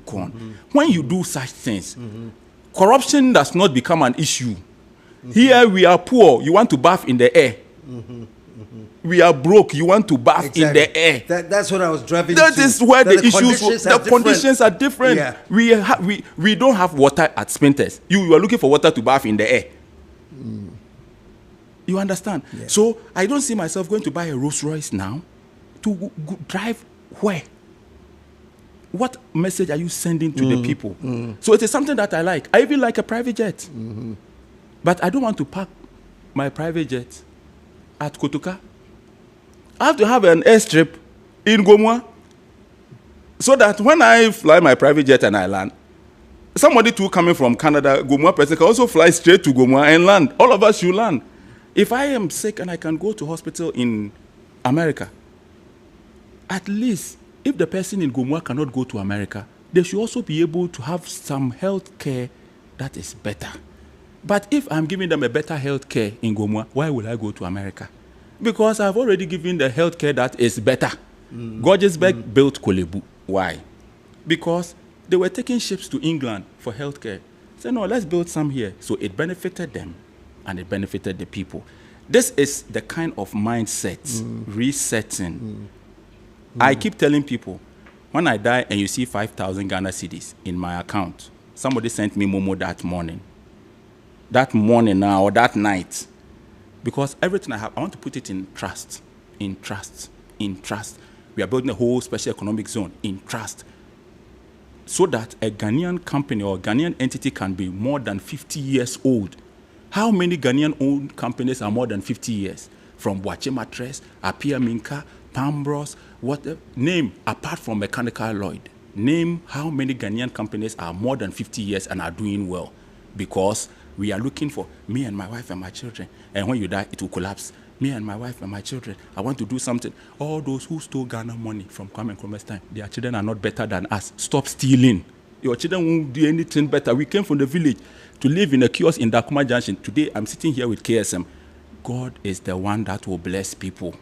Speaker 4: gone. When you do such things, corruption does not become an issue. Here we are poor, you want to bath in the air. We are broke, you want to bath in the air.
Speaker 3: That's what I was driving
Speaker 4: That
Speaker 3: to.
Speaker 4: is where the issues, the
Speaker 3: different.
Speaker 4: conditions are different.
Speaker 3: Yeah.
Speaker 4: We don't have water at Spinters. You are looking for water to bath in the air. You understand?
Speaker 3: Yeah.
Speaker 4: So I don't see myself going to buy a Rolls Royce now to drive where? What message are you sending to the people? So it is something that I like. I even like a private jet. But I don't want to park my private jet at Kotoka. I have to have an airstrip in Gomwa so that when I fly my private jet and I land, somebody too coming from Canada, Gomwa person can also fly straight to Gomwa and land. All of us should land. If I am sick and I can go to hospital in America, at least if the person in Gomwa cannot go to America, they should also be able to have some health care that is better. But if I'm giving them a better health care in Gomwa, why will I go to America? Because I've already given the health care that is better. Gorgesburg built Kolebu. Why? Because they were taking ships to England for health care. So no, let's build some here. So it benefited them and it benefited the people. This is the kind of mindset, resetting. I keep telling people, when I die and you see 5,000 Ghana cedis in my account, somebody sent me Momo that morning. That morning now, or that night. Because everything I have, I want to put it in trust. In trust. In trust. We are building a whole special economic zone in trust. So that a Ghanaian company or Ghanaian entity can be more than 50 years old. How many Ghanaian-owned companies are more than 50 years? From Boache Mattress, Apia Minka, Pambros, whatever. Name, apart from Mechanical Lloyd, name how many Ghanaian companies are more than 50 years and are doing well. Because we are looking for me and my wife and my children. And when you die, it will collapse. Me and my wife and my children, I want to do something. All those who stole Ghana money from Kwame Nkrumah's time, their children are not better than us. Stop stealing. Your children won't do anything better. We came from the village to live in a kiosk in Dakuma Junction. Today, I'm sitting here with KSM. God is the one that will bless people.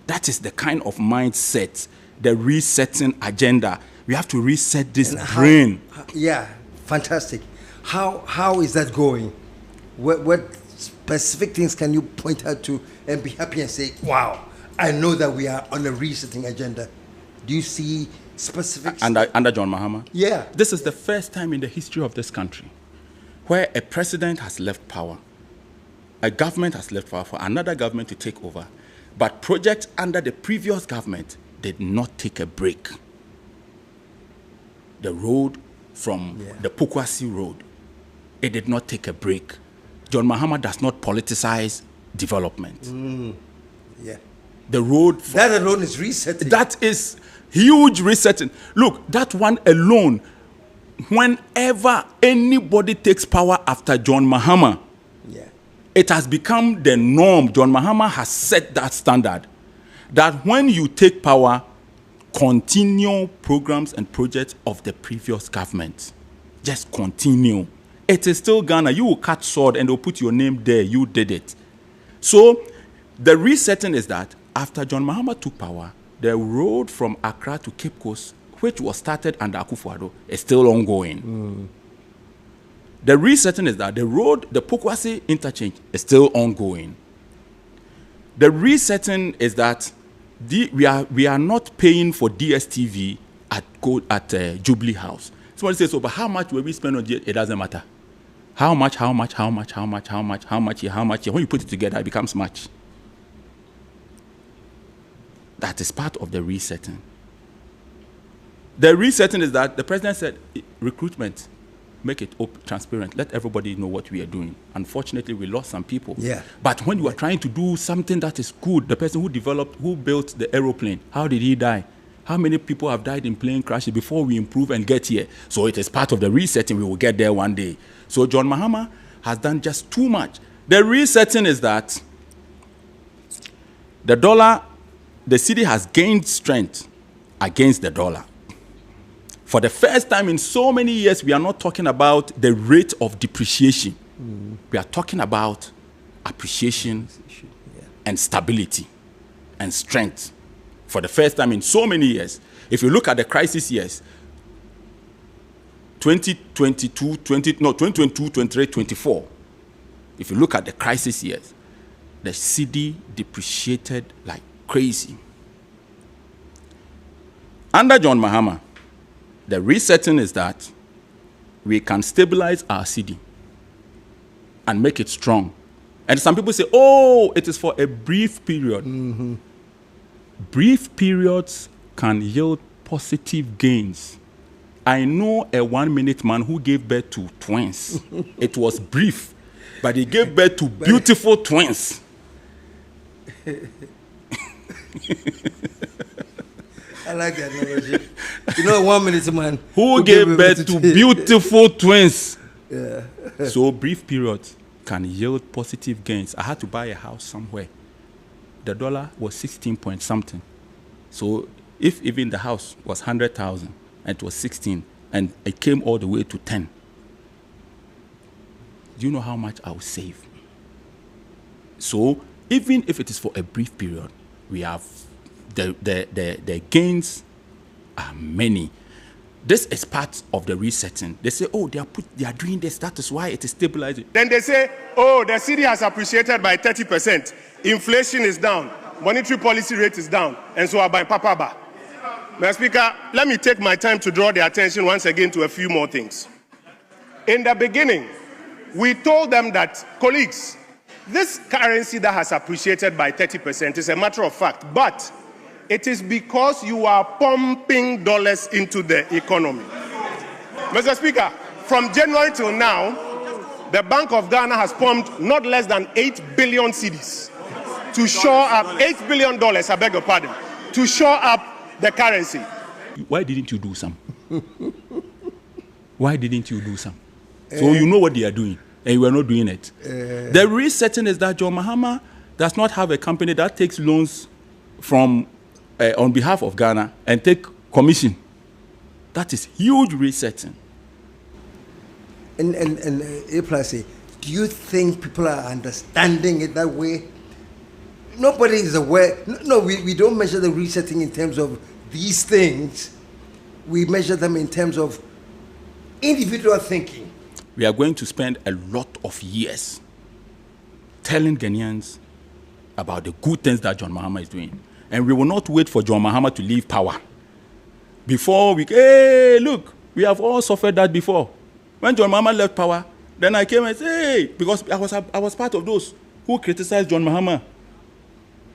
Speaker 4: That is the kind of mindset, the resetting agenda. We have to reset this brain.
Speaker 3: Yeah, fantastic. How is that going? What specific things can you point out to and be happy and say, wow, I know that we are on a resetting agenda? Do you see specifics?
Speaker 4: Under John Mahama?
Speaker 3: Yeah.
Speaker 4: This is the first time in the history of this country where a president has left power, a government has left power for another government to take over, but projects under the previous government did not take a break. The road from the Pukwasi Road, it did not take a break. John Mahama does not politicize development.
Speaker 3: Yeah.
Speaker 4: The road...
Speaker 3: That alone is resetting.
Speaker 4: That is huge resetting. Look, that one alone, whenever anybody takes power after John Mahama, it has become the norm. John Mahama has set that standard. That when you take power, continue programs and projects of the previous government. Just continue. It is still Ghana. You will cut sword and they'll put your name there. You did it. So the resetting is that after John Mahama took power, the road from Accra to Cape Coast, which was started under Akufo-Addo, is still ongoing. The resetting is that the road, the Pukwasi interchange, is still ongoing. The resetting is that we are not paying for DSTV at Jubilee House. Somebody says, so, but how much will we spend on it? It doesn't matter. How much? When you put it together, it becomes much. That is part of the resetting. The resetting is that the president said, recruitment, make it open, transparent. Let everybody know what we are doing. Unfortunately, we lost some people.
Speaker 3: Yeah.
Speaker 4: But when you are trying to do something that is good, the person who built the aeroplane, how did he die? How many people have died in plane crashes before we improve and get here? So it is part of the resetting. We will get there one day. So John Mahama has done just too much. The resetting is that the dollar, the city has gained strength against the dollar. For the first time in so many years, we are not talking about the rate of depreciation. We are talking about appreciation and stability and strength. For the first time in so many years. If you look at the crisis years, 2022, 23, 24, if you look at the crisis years, the cedi depreciated like crazy. Under John Mahama, the resetting is that we can stabilize our cedi and make it strong And some people say, oh, it is for a brief period. Brief periods can yield positive gains. I know a 1-minute man who gave birth to twins. It was brief, but he gave birth to beautiful twins.
Speaker 3: I like that analogy. You know, 1-minute man
Speaker 4: who gave birth to beautiful twins. Yeah. So brief periods can yield positive gains. I had to buy a house somewhere. The dollar was 16 point something. So if even the house was 100,000 and it was 16 and it came all the way to 10, do you know how much I would save? So even if it is for a brief period, we have the gains are many. This is part of the resetting. They say, oh, they are doing this. That is why it is stabilizing.
Speaker 9: Then they say, oh, the cedi has appreciated by 30%. Inflation is down. Monetary policy rate is down. And so I buy Papa Ba. Mr. Speaker, let me take my time to draw the attention once again to a few more things. In the beginning, we told them that, colleagues, this currency that has appreciated by 30% is a matter of fact, but it is because you are pumping dollars into the economy. Mr. Speaker, from January till now, the Bank of Ghana has pumped not less than 8 billion cedis to shore up, $8 billion, I beg your pardon, to shore up the currency.
Speaker 4: Why didn't you do some? Why didn't you do some? So you know what they are doing, and you are not doing it. The resetting is that John Mahama does not have a company that takes loans from on behalf of Ghana and take commission. That is huge resetting.
Speaker 3: And Aplus, do you think people are understanding it that way? Nobody is aware. No, we don't measure the resetting in terms of these things. We measure them in terms of individual thinking.
Speaker 4: We are going to spend a lot of years telling Ghanaians about the good things that John Mahama is doing. And we will not wait for John Mahama to leave power. Before we, hey, look, we have all suffered that before. When John Mahama left power, then I came and said, hey, because I was part of those who criticized John Mahama.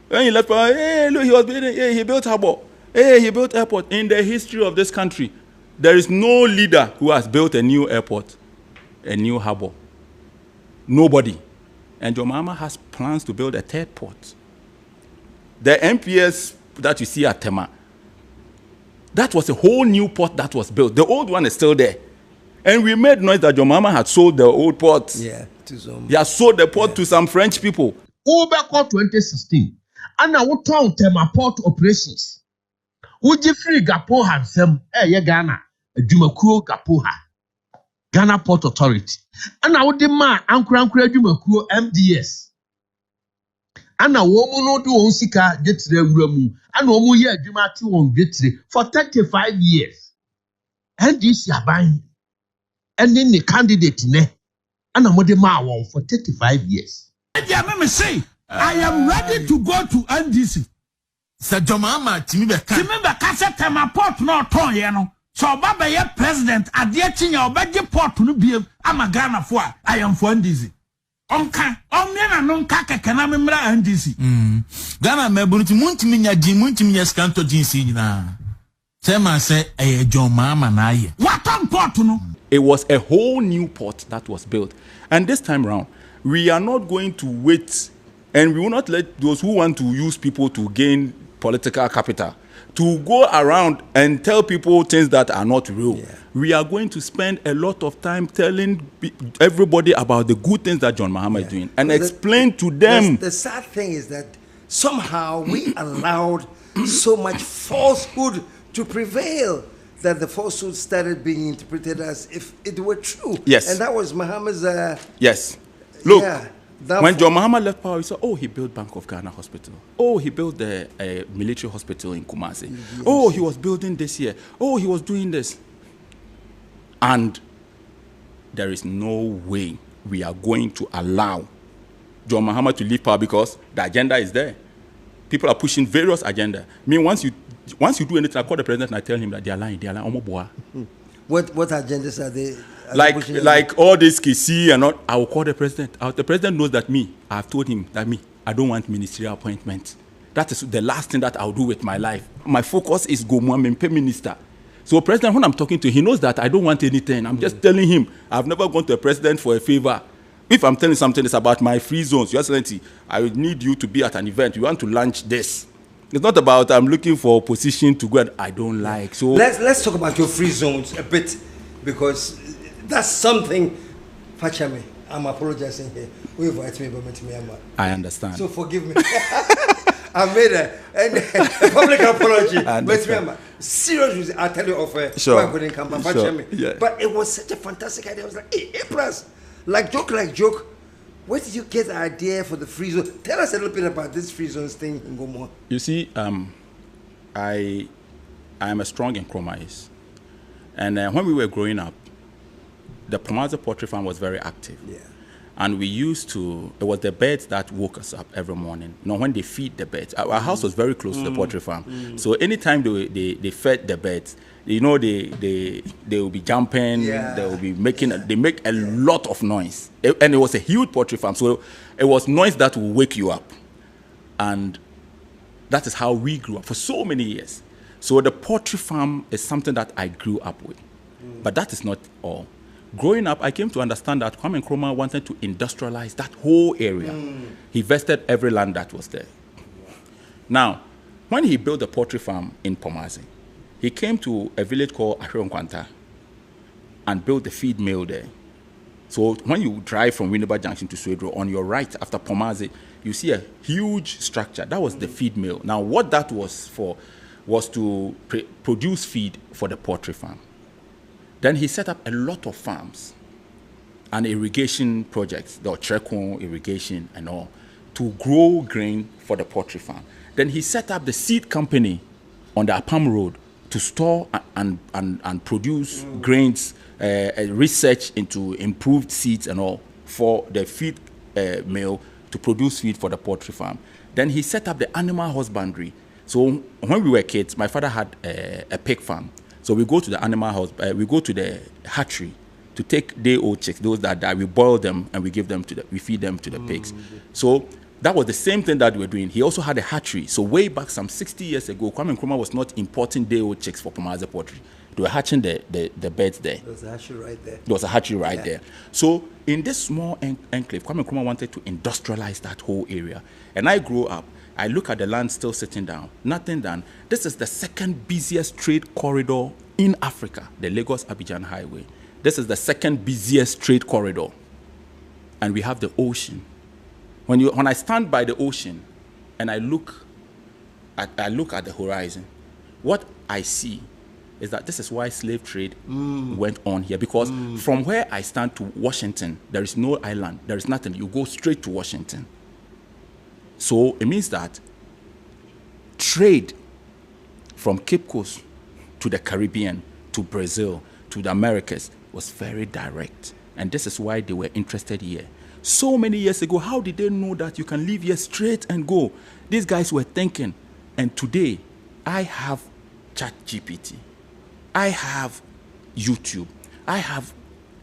Speaker 4: When he left power, hey, look, he was building, hey, he built harbor, hey, he built airport. In the history of this country, there is no leader who has built a new airport, a new harbor. Nobody. And John Mahama has plans to build a third port. The MPS that you see at Tema, that was a whole new port that was built. The old one is still there. And we made noise that John Mahama had sold the old port.
Speaker 3: Yeah, to some.
Speaker 4: He has sold the port to some French people.
Speaker 10: Over 2016, and I will turn Tema port operations. Uji free Gapo Hansem, Ghana, Jumakuo Gapoha, Ghana Port Authority. And I would demand Ankra Jumakuo MDS. And a woman do on Sika gets the room, and woman here Jumati on Getri for 35 years. And this year buying. And then the candidate ne, and I'm with the one for 35 years. Let me say, I am ready to go to NDC. Sir Jomama, Timimba Cassette, my port not Tonyano. So Baba, your president, a dear Tinya, or port to be a Ghana for I am for NDC. Onka, Omniana non kaka can remember NDC. Ghana Mabunti Muntiminia Jimuntimia Scanto GC na. Tema say a John Mama na. What on port no?
Speaker 4: It was a whole new port that was built. And this time around, we are not going to wait, and we will not let those who want to use people to gain political capital to go around and tell people things that are not real. Yeah. We are going to spend a lot of time telling everybody about the good things that John Mahama is doing and explain to them.
Speaker 3: The sad thing is that somehow we allowed so much falsehood to prevail that the falsehood started being interpreted as if it were true.
Speaker 4: Yes.
Speaker 3: And that was Mahama's...
Speaker 4: yes. Look, when John Mahama left power, he said, oh, he built Bank of Ghana Hospital. Oh, he built the military hospital in Kumasi. Yes. Oh, he was building this here. Oh, he was doing this. And there is no way we are going to allow John Mahama to leave power because the agenda is there. People are pushing various agendas. I mean, once you do anything, I call the president and I tell him that they are lying.
Speaker 3: What agendas are they?
Speaker 4: Like all this KC and not, I will call the president. The president knows that I've told him that I don't want ministerial appointments. That is the last thing that I'll do with my life. My focus is go Mwamempe minister. So president, when I'm talking to him, he knows that I don't want anything. I'm just telling him, I've never gone to a president for a favor. If I'm telling something, it's about my free zones. Your Excellency, I would need you to be at an event. You want to launch this. It's not about I'm looking for a position to go and I don't like. So
Speaker 3: let's talk about your free zones a bit, because that's something. Fachame, I'm apologizing here. We invite me, but
Speaker 4: I understand.
Speaker 3: So forgive me. I made a public apology. Seriously, I tell you offer.
Speaker 4: Sure.
Speaker 3: I couldn't come back.
Speaker 4: Sure. Yeah.
Speaker 3: But it was such a fantastic idea. I was like, hey, Aplus, like joke. Where did you get the idea for the free zone? Tell us a little bit about this free zones thing in Gomo.
Speaker 4: You see, I am a strong in Chromais. And when we were growing up, the Pomaze Poultry Farm was very active.
Speaker 3: Yeah.
Speaker 4: And we used to, it was the birds that woke us up every morning. You know, when they feed the birds, our house was very close to the poultry farm. So anytime they fed the birds, you know, they will be jumping, they will be they make a lot of noise. And it was a huge poultry farm. So it was noise that will wake you up. And that is how we grew up for so many years. So the poultry farm is something that I grew up with. But that is not all. Growing up, I came to understand that Kwame Nkrumah wanted to industrialize that whole area. He vested every land that was there. Now, when he built the poultry farm in Pomaze, he came to a village called Ahweronkwanta and built the feed mill there. So when you drive from Winneba Junction to Swedro, on your right after Pomaze, you see a huge structure. That was the feed mill. Now, what that was for was to produce feed for the poultry farm. Then he set up a lot of farms and irrigation projects, the Ochrekon irrigation and all, to grow grain for the poultry farm. Then he set up the seed company on the Apam Road to store and produce grains, research into improved seeds and all for the feed mill to produce feed for the poultry farm. Then he set up the animal husbandry. So when we were kids, my father had a pig farm. So we go to the animal house, we go to the hatchery to take day-old chicks, those that die. We boil them and we give them we feed them to the pigs. So that was the same thing that we were doing. He also had a hatchery. So way back some 60 years ago, Kwame Nkrumah was not importing day-old chicks for Pomaze Poultry. They were hatching the birds there.
Speaker 3: There was a hatchery right there.
Speaker 4: There was a hatchery right there. So in this small enclave, Kwame Nkrumah wanted to industrialize that whole area. And I grew up. I look at the land still sitting down, nothing done. This is the second busiest trade corridor in Africa, the Lagos-Abidjan Highway. This is the second busiest trade corridor. And we have the ocean. When I stand by the ocean and I look at the horizon, what I see is that this is why slave trade went on here. Because from where I stand to Washington, there is no island, there is nothing. You go straight to Washington. So it means that trade from Cape Coast to the Caribbean, to Brazil, to the Americas was very direct. And this is why they were interested here. So many years ago, how did they know that you can leave here straight and go? These guys were thinking. And today, I have ChatGPT. I have YouTube. I have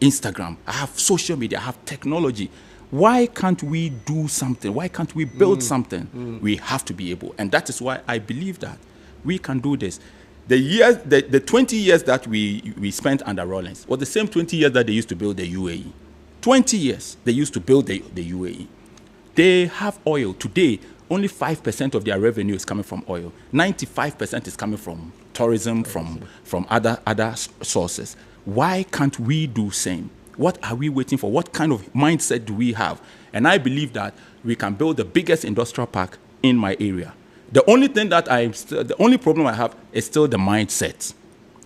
Speaker 4: Instagram. I have social media. I have technology. Why can't we do something? Why can't we build something? We have to be able. And that is why I believe that we can do this. The 20 years that we spent under Rawlings was the same 20 years that they used to build the UAE. 20 years they used to build the UAE. They have oil. Today, only 5% of their revenue is coming from oil. 95% is coming from tourism, from other sources. Why can't we do same? What are we waiting for? What kind of mindset do we have? And I believe that we can build the biggest industrial park in my area. The only thing that the only problem I have is still the mindset.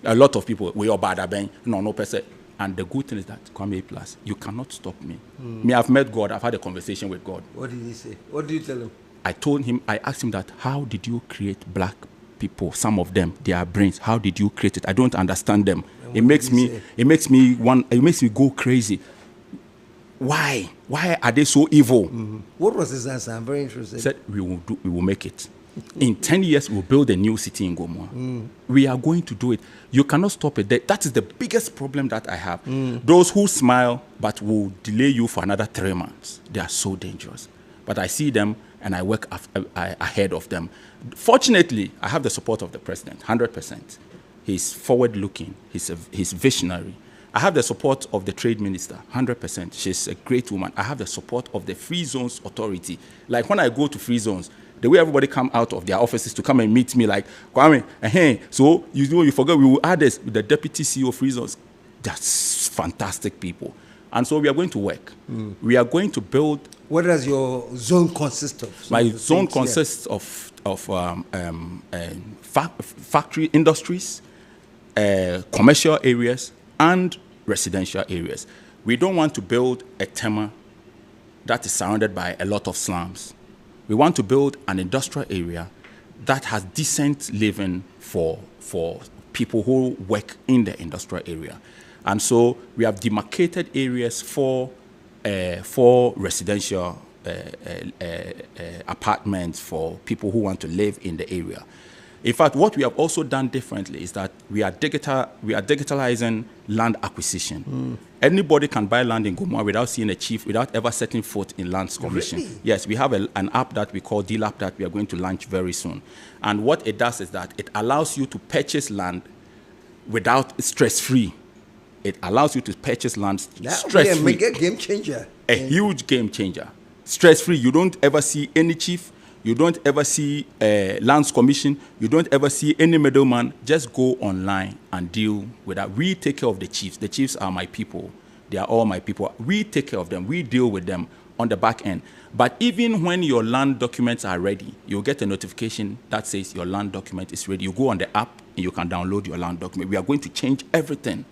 Speaker 4: A lot of people, we are bad, no person. And the good thing is that, Kwame Plus, you cannot stop me. Me, I've met God, I've had a conversation with God.
Speaker 3: What did he say? What did you tell him?
Speaker 4: I asked him that, how did you create black people, some of them, their brains, how did you create it? I don't understand them. It makes me go crazy. Why? Why are they so evil?
Speaker 3: What was his answer? I'm very interested.
Speaker 4: He said, we will make it. In 10 years, we'll build a new city in Gomua. We are going to do it. You cannot stop it. That is the biggest problem that I have. Those who smile but will delay you for another 3 months, they are so dangerous. But I see them and I work ahead of them. Fortunately, I have the support of the president, 100%. He's forward-looking. He's visionary. I have the support of the trade minister, 100%. She's a great woman. I have the support of the Free Zones Authority. Like when I go to Free Zones, the way everybody come out of their offices to come and meet me, like, Kwame, so you forget we will add this with the deputy CEO of Free Zones. That's fantastic people. And so we are going to work. We are going to build.
Speaker 3: What does your zone consist of?
Speaker 4: My zone consists of factory industries, commercial areas, and residential areas. We don't want to build a tema that is surrounded by a lot of slums. We want to build an industrial area that has decent living for people who work in the industrial area. And so we have demarcated areas for residential apartments for people who want to live in the area. In fact, what we have also done differently is that we are digitalizing land acquisition. Anybody can buy land in Gomua without seeing a chief, without ever setting foot in Lands Commission.
Speaker 3: Really?
Speaker 4: Yes, we have an app that we call DLAP that we are going to launch very soon. And what it does is that it allows you to purchase land without stress-free. It allows you to purchase land stress-free.
Speaker 3: That would be a game changer.
Speaker 4: A huge game changer. Stress-free. You don't ever see any chief. You don't ever see Lands Commission. You don't ever see any middleman. Just go online and deal with that. We take care of the chiefs. The chiefs are my people. They are all my people. We take care of them. We deal with them on the back end. But even when your land documents are ready, you'll get a notification that says your land document is ready. You go on the app and you can download your land document. We are going to change everything.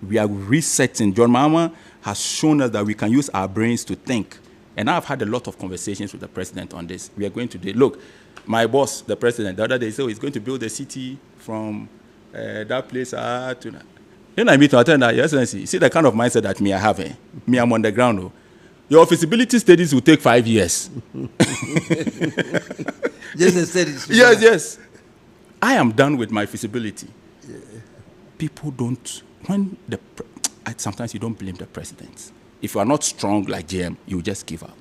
Speaker 4: We are resetting. John Mahama has shown us that we can use our brains to think. And I've had a lot of conversations with the president on this. We are going to do, look, my boss, the president, the other day said, he's going to build a city from that place to that. Then I meet him, I tell him that, Your Excellency, see the kind of mindset that I have. Me, I'm on the ground. Oh. Your feasibility studies will take 5 years.
Speaker 3: Just the studies.
Speaker 4: Yes. I am done with my feasibility. Yeah. People don't, sometimes you don't blame the president. If you are not strong like GM, you just give up.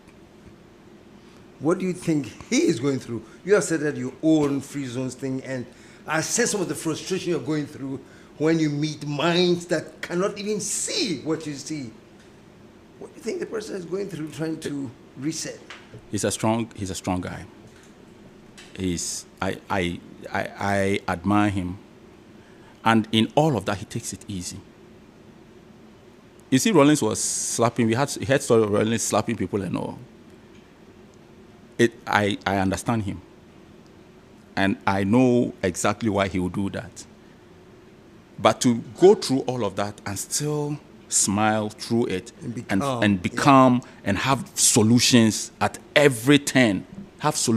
Speaker 3: What do you think he is going through? You have said that your own Free Zones thing, and I sense some of the frustration you're going through when you meet minds that cannot even see what you see. What do you think the person is going through trying to reset?
Speaker 4: He's a strong guy. I admire him. And in all of that, he takes it easy. You see, Rollins was slapping. He had story of Rollins slapping people and all. I understand him, and I know exactly why he would do that. But to go through all of that and still smile through it and become and have solutions at every turn, it's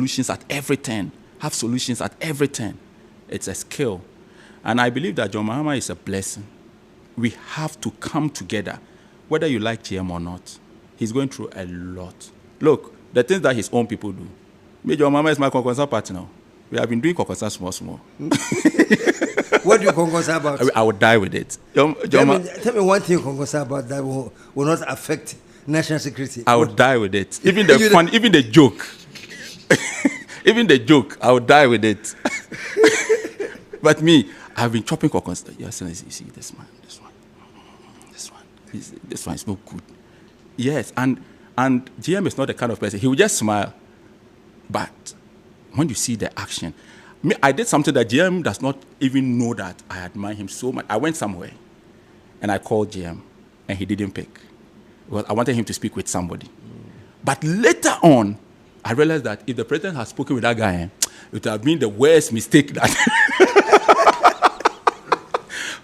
Speaker 4: a skill, and I believe that John Mahama is a blessing. We have to come together, whether you like GM or not. He's going through a lot. Look, the things that his own people do. Major Mama is my Konkonsa partner. We have been doing Konkonsa small.
Speaker 3: What do you Konkonsa about?
Speaker 4: I would die with it.
Speaker 3: Tell me one thing you Konkonsa about that will not affect national security.
Speaker 4: I would die with it. Even the fun, even the joke. Even the joke, I would die with it. But me, I've been chopping Konkonsa. Yes, you see this one. This one is no good. Yes, and GM is not the kind of person. He will just smile. But when you see the action, I did something that GM does not even know that I admire him so much. I went somewhere and I called GM and he didn't pick. Well, I wanted him to speak with somebody. But later on, I realized that if the president had spoken with that guy, it would have been the worst mistake that.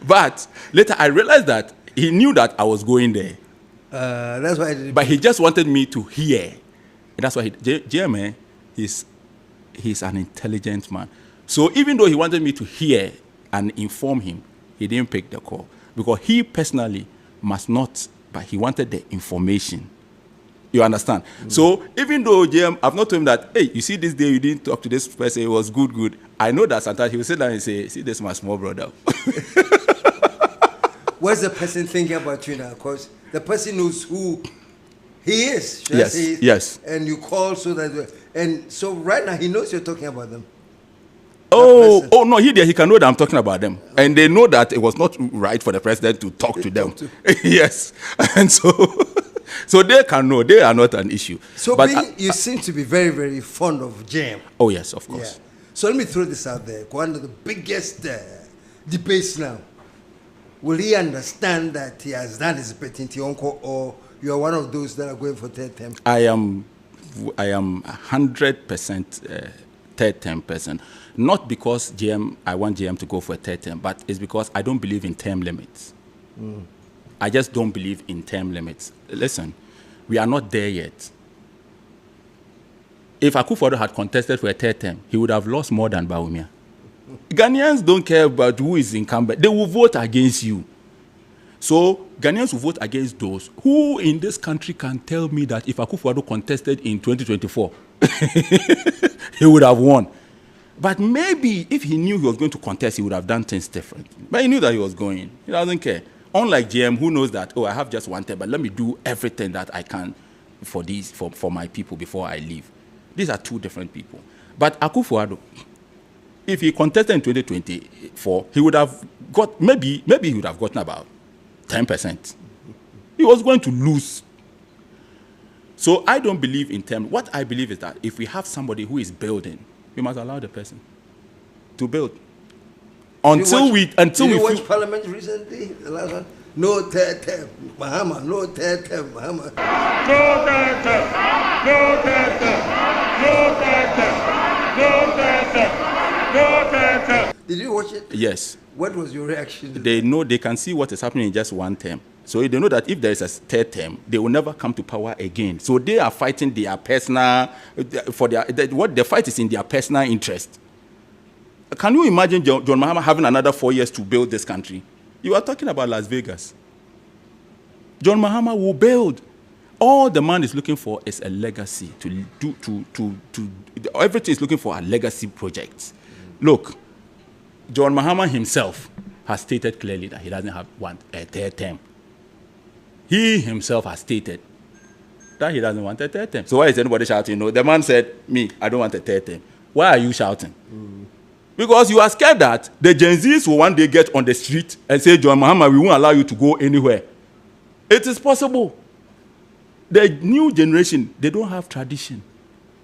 Speaker 4: But later I realized that he knew that I was going there.
Speaker 3: That's why.
Speaker 4: But he just wanted me to hear. And that's why GM, he's an intelligent man. So even though he wanted me to hear and inform him, he didn't pick the call. Because he personally must not, but he wanted the information. You understand? So even though JM, I've not told him that, hey, you see this day you didn't talk to this person, it was good. I know that sometimes he will sit down and say, see, this is my small brother.
Speaker 3: What's the person thinking about you now? Because the person knows who he is.
Speaker 4: Yes, yes.
Speaker 3: And you call so that, and so right now he knows you're talking about them.
Speaker 4: Oh no, he can know that I'm talking about them. And they know that it was not right for the president to talk to them. Yes. And so they can know they are not an issue.
Speaker 3: So
Speaker 4: but
Speaker 3: you seem to be very, very fond of Jam.
Speaker 4: Oh yes, of course.
Speaker 3: Yeah. So let me throw this out there. One of the biggest debates now. Will he understand that he has done his bit into uncle, or you are one of those that are going for third term?
Speaker 4: I am 100% third term person. Not because I want GM to go for a third term, but it's because I don't believe in term limits. I just don't believe in term limits. Listen, we are not there yet. If Akufo-Addo had contested for a third term, he would have lost more than Bawumia. Ghanaians don't care about who is incumbent. They will vote against you. So Ghanaians will vote against those who in this country can tell me that if Akufo-Addo contested in 2024, he would have won. But maybe if he knew he was going to contest, he would have done things different. But he knew that he was going. He doesn't care. Unlike GM, who knows that, oh, I have just one term, but let me do everything that I can for my people before I leave. These are two different people. But Akufo-Addo, if he contested in 2024, he would have got, maybe he would have gotten about 10%. He was going to lose. So I don't believe in terms. What I believe is that if we have somebody who is building, we must allow the person to build. Until you
Speaker 3: watch Parliament recently? The last one? No third term, Mahama. No third term, Mahama.
Speaker 11: No third term. No third term. No third term. No third term. No third term.
Speaker 3: Did you watch it?
Speaker 4: Yes.
Speaker 3: What was your reaction to
Speaker 4: They know, they can see what is happening in just one term. So they know that if there is a third term, they will never come to power again. So they are fighting their personal, what the fight is in their personal interest. Can you imagine John Mahama having another 4 years to build this country? You are talking about Las Vegas. John Mahama will build. All the man is looking for is a legacy everything is looking for a legacy project. Look, John Mahama himself has stated clearly that he doesn't want a third term. He himself has stated that he doesn't want a third term. So why is anybody shouting? No, the man said, me, I don't want a third term. Why are you shouting? Because you are scared that the Gen Zs will one day get on the street and say, John Mahama, we won't allow you to go anywhere. It is possible. The new generation, they don't have tradition.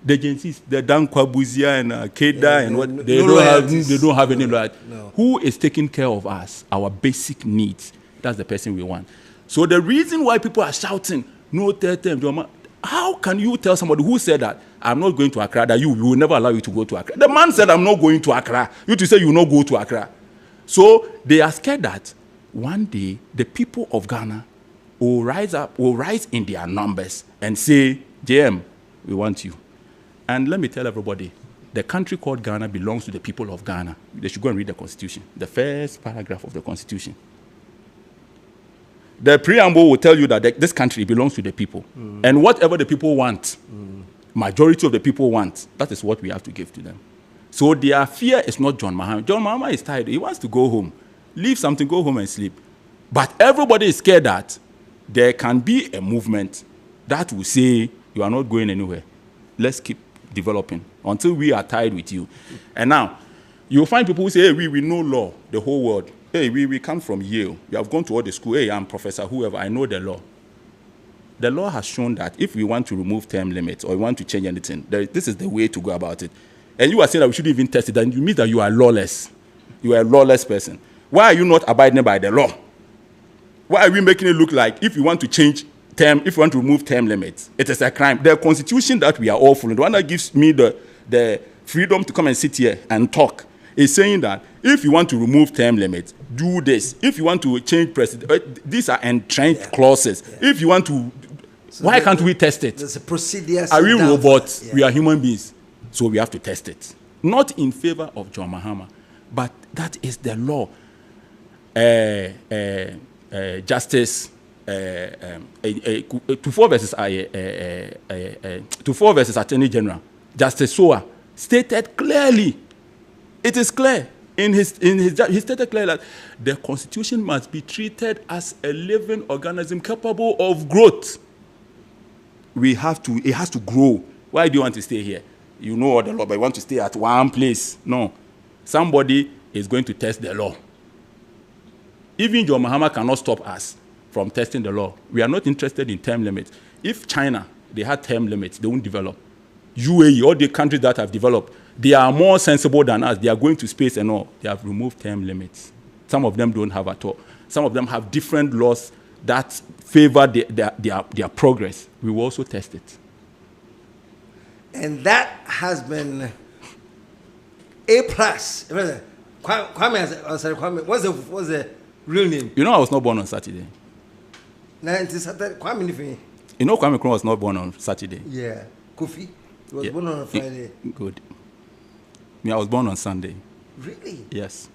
Speaker 4: The Gen Zs, the Dan Kwabuzia and Keda and what, they don't have any loyalty. No. Who is taking care of us, our basic needs? That's the person we want. So the reason why people are shouting, no third term, John Mahama, how can you tell somebody who said that, I'm not going to Accra, that we will never allow you to go to Accra? The man said, I'm not going to Accra. You to say you will not go to Accra. So they are scared that one day the people of Ghana will rise in their numbers and say, JM, we want you. And let me tell everybody, the country called Ghana belongs to the people of Ghana. They should go and read the Constitution, the first paragraph of the Constitution. The preamble will tell you that this country belongs to the people. And whatever the people want, majority of the people want, that is what we have to give to them. So their fear is not John Mahama. John Mahama is tired. He wants to go home. Leave something, go home and sleep. But everybody is scared that there can be a movement that will say, you are not going anywhere. Let's keep developing until we are tired with you. And now, you'll find people who say, hey, we know law, the whole world. Hey, we come from Yale. We have gone to all the school. Hey, I'm professor, whoever. I know the law. The law has shown that if we want to remove term limits or we want to change anything, this is the way to go about it. And you are saying that we shouldn't even test it. Then you mean that you are lawless. You are a lawless person. Why are you not abiding by the law? Why are we making it look like if you want to change term, if you want to remove term limits, it is a crime? The constitution that we are all following, the one that gives me the freedom to come and sit here and talk, is saying that if you want to remove term limits, do this. If you want to change president, these are entrenched clauses. Yeah. If you want to, so why can't we test it?
Speaker 3: There's a procedure.
Speaker 4: Are we robots? Yeah. We are human beings. So we have to test it. Not in favor of John Mahama, but that is the law. Justice to 4 versus Attorney General, Justice Soa stated clearly, it is clear he stated clearly that the Constitution must be treated as a living organism capable of growth. It has to grow. Why do you want to stay here? You know all the law, but you want to stay at one place. No. Somebody is going to test the law. Even John Mahama cannot stop us from testing the law. We are not interested in term limits. If China, they had term limits, they won't develop. UAE, all the countries that have developed, they are more sensible than us. They are going to space and all. They have removed term limits. Some of them don't have at all. Some of them have different laws that favor their progress. We will also test it.
Speaker 3: And that has been A+. Kwame, what's the real name?
Speaker 4: You know, I was not born on Saturday.
Speaker 3: Kwame,
Speaker 4: you know, Kwame Nkrumah was not born on Saturday.
Speaker 3: Yeah. Kofi, he was born on a Friday.
Speaker 4: Good. Me, I was born on Sunday.
Speaker 3: Really?
Speaker 4: Yes.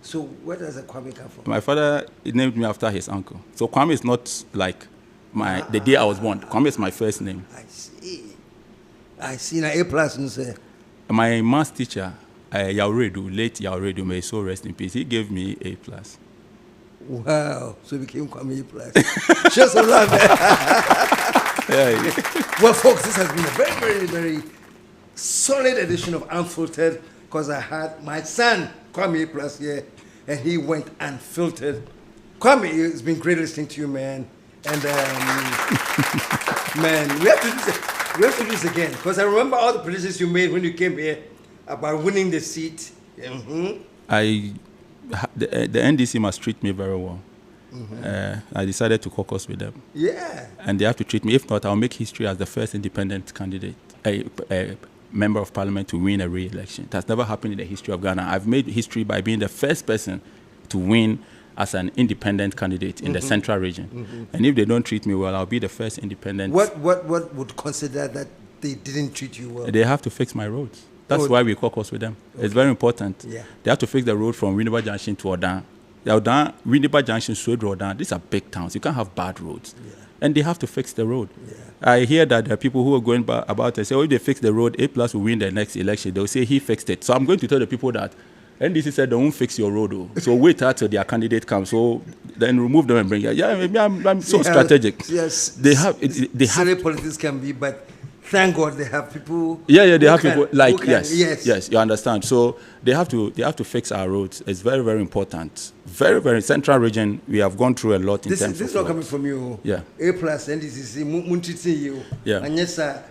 Speaker 3: So where does the Kwame come from?
Speaker 4: My father named me after his uncle. So Kwame is not like the day I was born. Kwame is my first name.
Speaker 3: I see. Now A+, you say.
Speaker 4: My maths teacher, Yauredu, late Yauredu, may so rest in peace. He gave me A+.
Speaker 3: Wow. So it became Kwame A+. Show some love. Well, folks, this has been a very, very, very solid edition of Unfiltered, because I had my son, Kwame A+ here, and he went unfiltered. Kwame, it's been great listening to you, man. And, man, we have to do this again, because I remember all the predictions you made when you came here about winning the seat. Mm-hmm.
Speaker 4: The NDC must treat me very well. Mm-hmm. I decided to caucus with them.
Speaker 3: Yeah.
Speaker 4: And they have to treat me. If not, I'll make history as the first independent candidate, a member of parliament to win a re-election. It has never happened in the history of Ghana. I've made history by being the first person to win as an independent candidate in the central region. Mm-hmm. And if they don't treat me well, I'll be the first independent.
Speaker 3: What would consider that they didn't treat you well?
Speaker 4: They have to fix my roads. That's why we caucus with them. Okay. It's very important.
Speaker 3: Yeah.
Speaker 4: They have to fix the road from Winneba Junction to Odan. Odan, Winneba Junction, Swedro, Odan, these are big towns. You can't have bad roads. Yeah. And they have to fix the road. Yeah. I hear that there are people who are going about and say, oh, if they fix the road, A+ will win the next election. They'll say he fixed it. So I'm going to tell the people that NDC said they won't fix your road. Oh. So wait until their candidate comes. So then remove them and bring it. Yeah, maybe I'm so strategic.
Speaker 3: Yes.
Speaker 4: They have
Speaker 3: politics can be, but thank God they have people.
Speaker 4: Yeah, they have people like yes, you understand. So they have to fix our roads. It's very, very important. Very, very central region. We have gone through a lot in terms of.
Speaker 3: This is not coming from you.
Speaker 4: Yeah.
Speaker 3: A+, NDC, Muntiti you.
Speaker 4: Yeah.
Speaker 3: And yes, sir.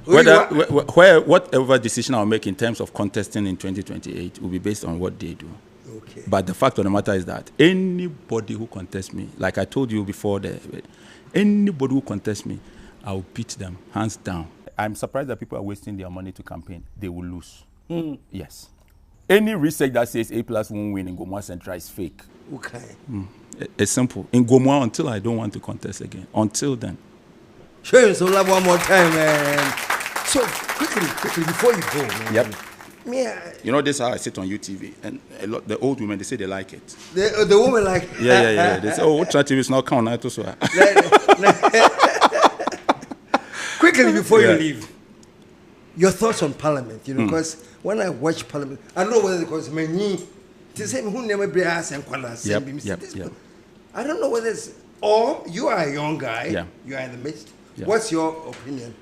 Speaker 4: Whatever decision I'll make in terms of contesting in 2028 will be based on what they do.
Speaker 3: Okay.
Speaker 4: But the fact of the matter is that anybody who contests me, like I told you before, anybody who contests me, I'll beat them, hands down. I'm surprised that people are wasting their money to campaign. They will lose. Yes. Any research that says A+ won't win in Gomoa Central is fake.
Speaker 3: Okay.
Speaker 4: It's simple. In Gomoa, until I don't want to contest again. Until then.
Speaker 3: Show him some love one more time, man. So, quickly, before you go, man.
Speaker 4: Yep.
Speaker 3: Yeah.
Speaker 4: You know, this is how I sit on UTV. And the old women, they say they like it.
Speaker 3: The women like it?
Speaker 4: Yeah. They say, oh, what TV is not count?
Speaker 3: Quickly, before you leave, your thoughts on Parliament, because when I watch Parliament, I don't know whether because many, who never be asked and I don't know whether it's, or you are a young guy, you are in the midst. Yeah. What's your opinion?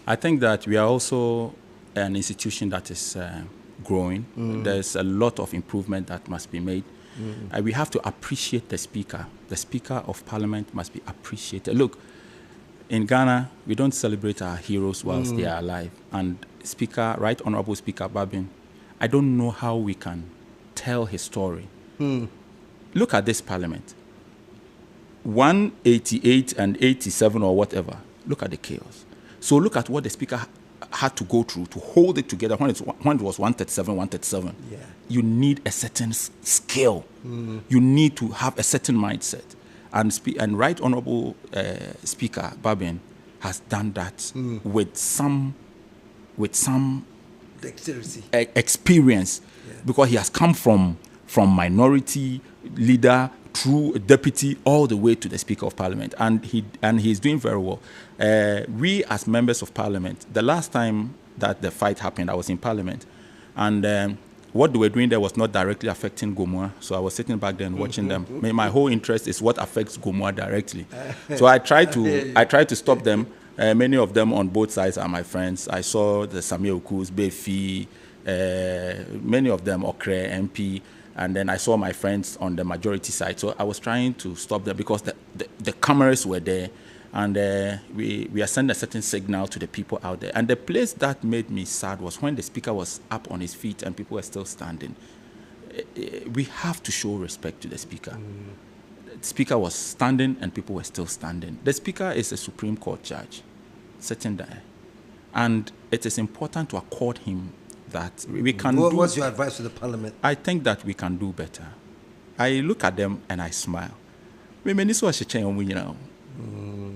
Speaker 4: I think that we are also an institution that is growing. There's a lot of improvement that must be made. We have to appreciate the Speaker. The Speaker of Parliament must be appreciated. Look, in Ghana, we don't celebrate our heroes whilst they are alive. And Speaker, Right Honorable Speaker Babin, I don't know how we can tell his story. Look at this Parliament. 188 and 87 or whatever. Look at the chaos. So look at what the Speaker had to go through to hold it together when it was 137. Yeah. You need a certain skill. You need to have a certain mindset. And Right Honorable Speaker Babin has done that with some dexterity, experience, because he has come from from minority leader through deputy all the way to the Speaker of Parliament, and he's doing very well. We as members of Parliament, the last time that the fight happened, I was in Parliament, and what they were doing there was not directly affecting Gomoa, so I was sitting back there and watching them. My whole interest is what affects Gomoa directly. So I tried to stop them. Many of them on both sides are my friends. I saw the Samia Okus, Befi, many of them Okre, MP, and then I saw my friends on the majority side. So I was trying to stop them because the cameras were there, and we are sending a certain signal to the people out there. And the place that made me sad was when the Speaker was up on his feet and people were still standing. We have to show respect to the Speaker. The Speaker was standing and people were still standing. The Speaker is a Supreme Court judge sitting there, and it is important to accord him that we can do.
Speaker 3: What's your advice to the Parliament?
Speaker 4: I think that we can do better. I look at them and I smile.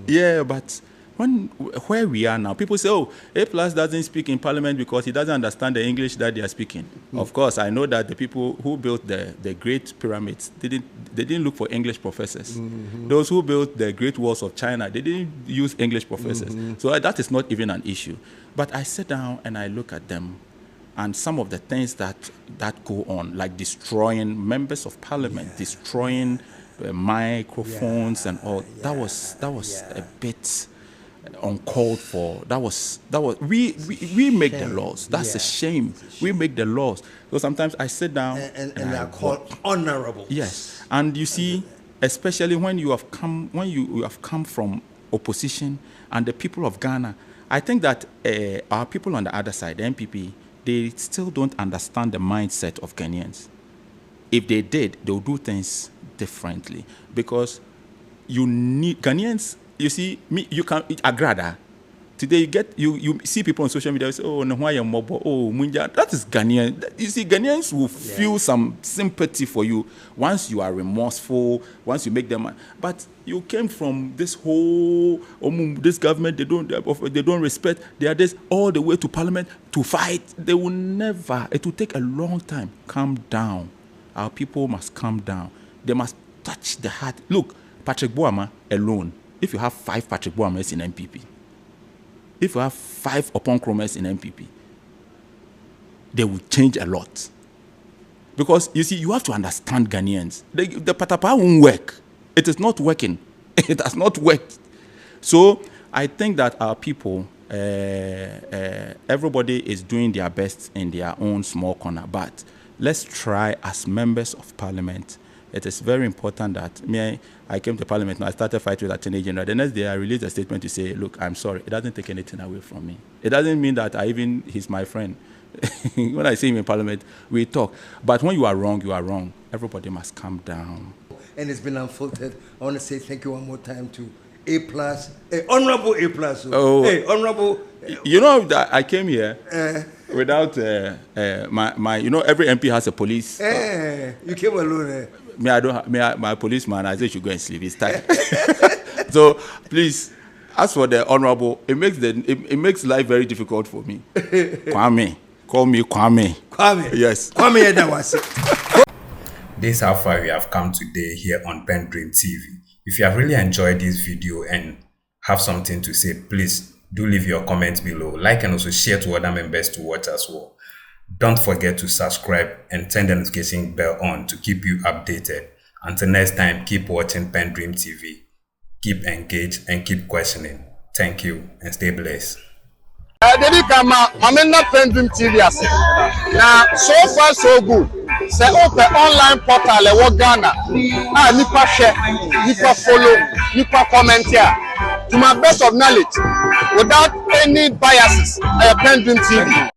Speaker 4: Yeah, but where we are now, people say, oh, Aplus doesn't speak in Parliament because he doesn't understand the English that they are speaking. Of course, I know that the people who built the Great Pyramids, they didn't look for English professors. Those who built the Great Walls of China, they didn't use English professors. So that is not even an issue. But I sit down and I look at them, and some of the things that go on, like destroying members of Parliament, destroying microphones and all, that was a bit uncalled for. That was we make the laws. That's a shame. We make the laws. So sometimes I sit down
Speaker 3: and they are called honorable.
Speaker 4: Yes, and you see, especially when you have come from opposition and the people of Ghana, I think that our people on the other side, the MPP, they still don't understand the mindset of Ghanaians. If they did, they would do things differently, because you need Ghanaians. You see, you can agrada. Today you see people on social media say, oh, no, why am mobile? Oh, Munja. That is Ghanaian. You see, Ghanaians will feel some sympathy for you once you are remorseful, once you make them. But you came from this whole this government, they don't respect. They are this all the way to Parliament to fight. They will never. It will take a long time. Calm down. Our people must calm down. They must touch the heart. Look, Patrick Boama alone. If you have 5 Patrick Boamas in MPP, if you have 5 Oponkromers in MPP, they will change a lot. Because, you see, you have to understand Ghanaians. The Patapa won't work. It is not working. It has not worked. So, I think that our people, everybody is doing their best in their own small corner. But let's try as members of Parliament. It is very important that I came to Parliament and I started fighting with Attorney General. The next day I released a statement to say, look, I'm sorry. It doesn't take anything away from me. It doesn't mean that he's my friend. When I see him in Parliament, we talk. But when you are wrong, you are wrong. Everybody must calm down.
Speaker 3: And it's been unfolded. I want to say thank you one more time to A+, Honorable A+. Hey, Honorable.
Speaker 4: You know that I came here without my. You know, every MP has a police.
Speaker 3: You came alone.
Speaker 4: My policeman, I said you should go and sleep. It's time. So please, as for the honorable, it makes life very difficult for me. Kwame, call me Kwame.
Speaker 3: Kwame.
Speaker 4: Yes.
Speaker 3: Kwame, that was it.
Speaker 2: This is how far we have come today here on PENDREAM TV. If you have really enjoyed this video and have something to say, please do leave your comments below. Like and also share to other members to watch as well. Don't forget to subscribe and turn the notification bell on to keep you updated. Until next time, keep watching PENDREAM TV. Keep engaged and keep questioning. Thank you and stay blessed.
Speaker 8: PENDREAM TV now, so far so good. Say open online portal e Ghana. Nipa share, nipa follow, nipa comment here. To my best of knowledge, without any biases, PENDREAM TV.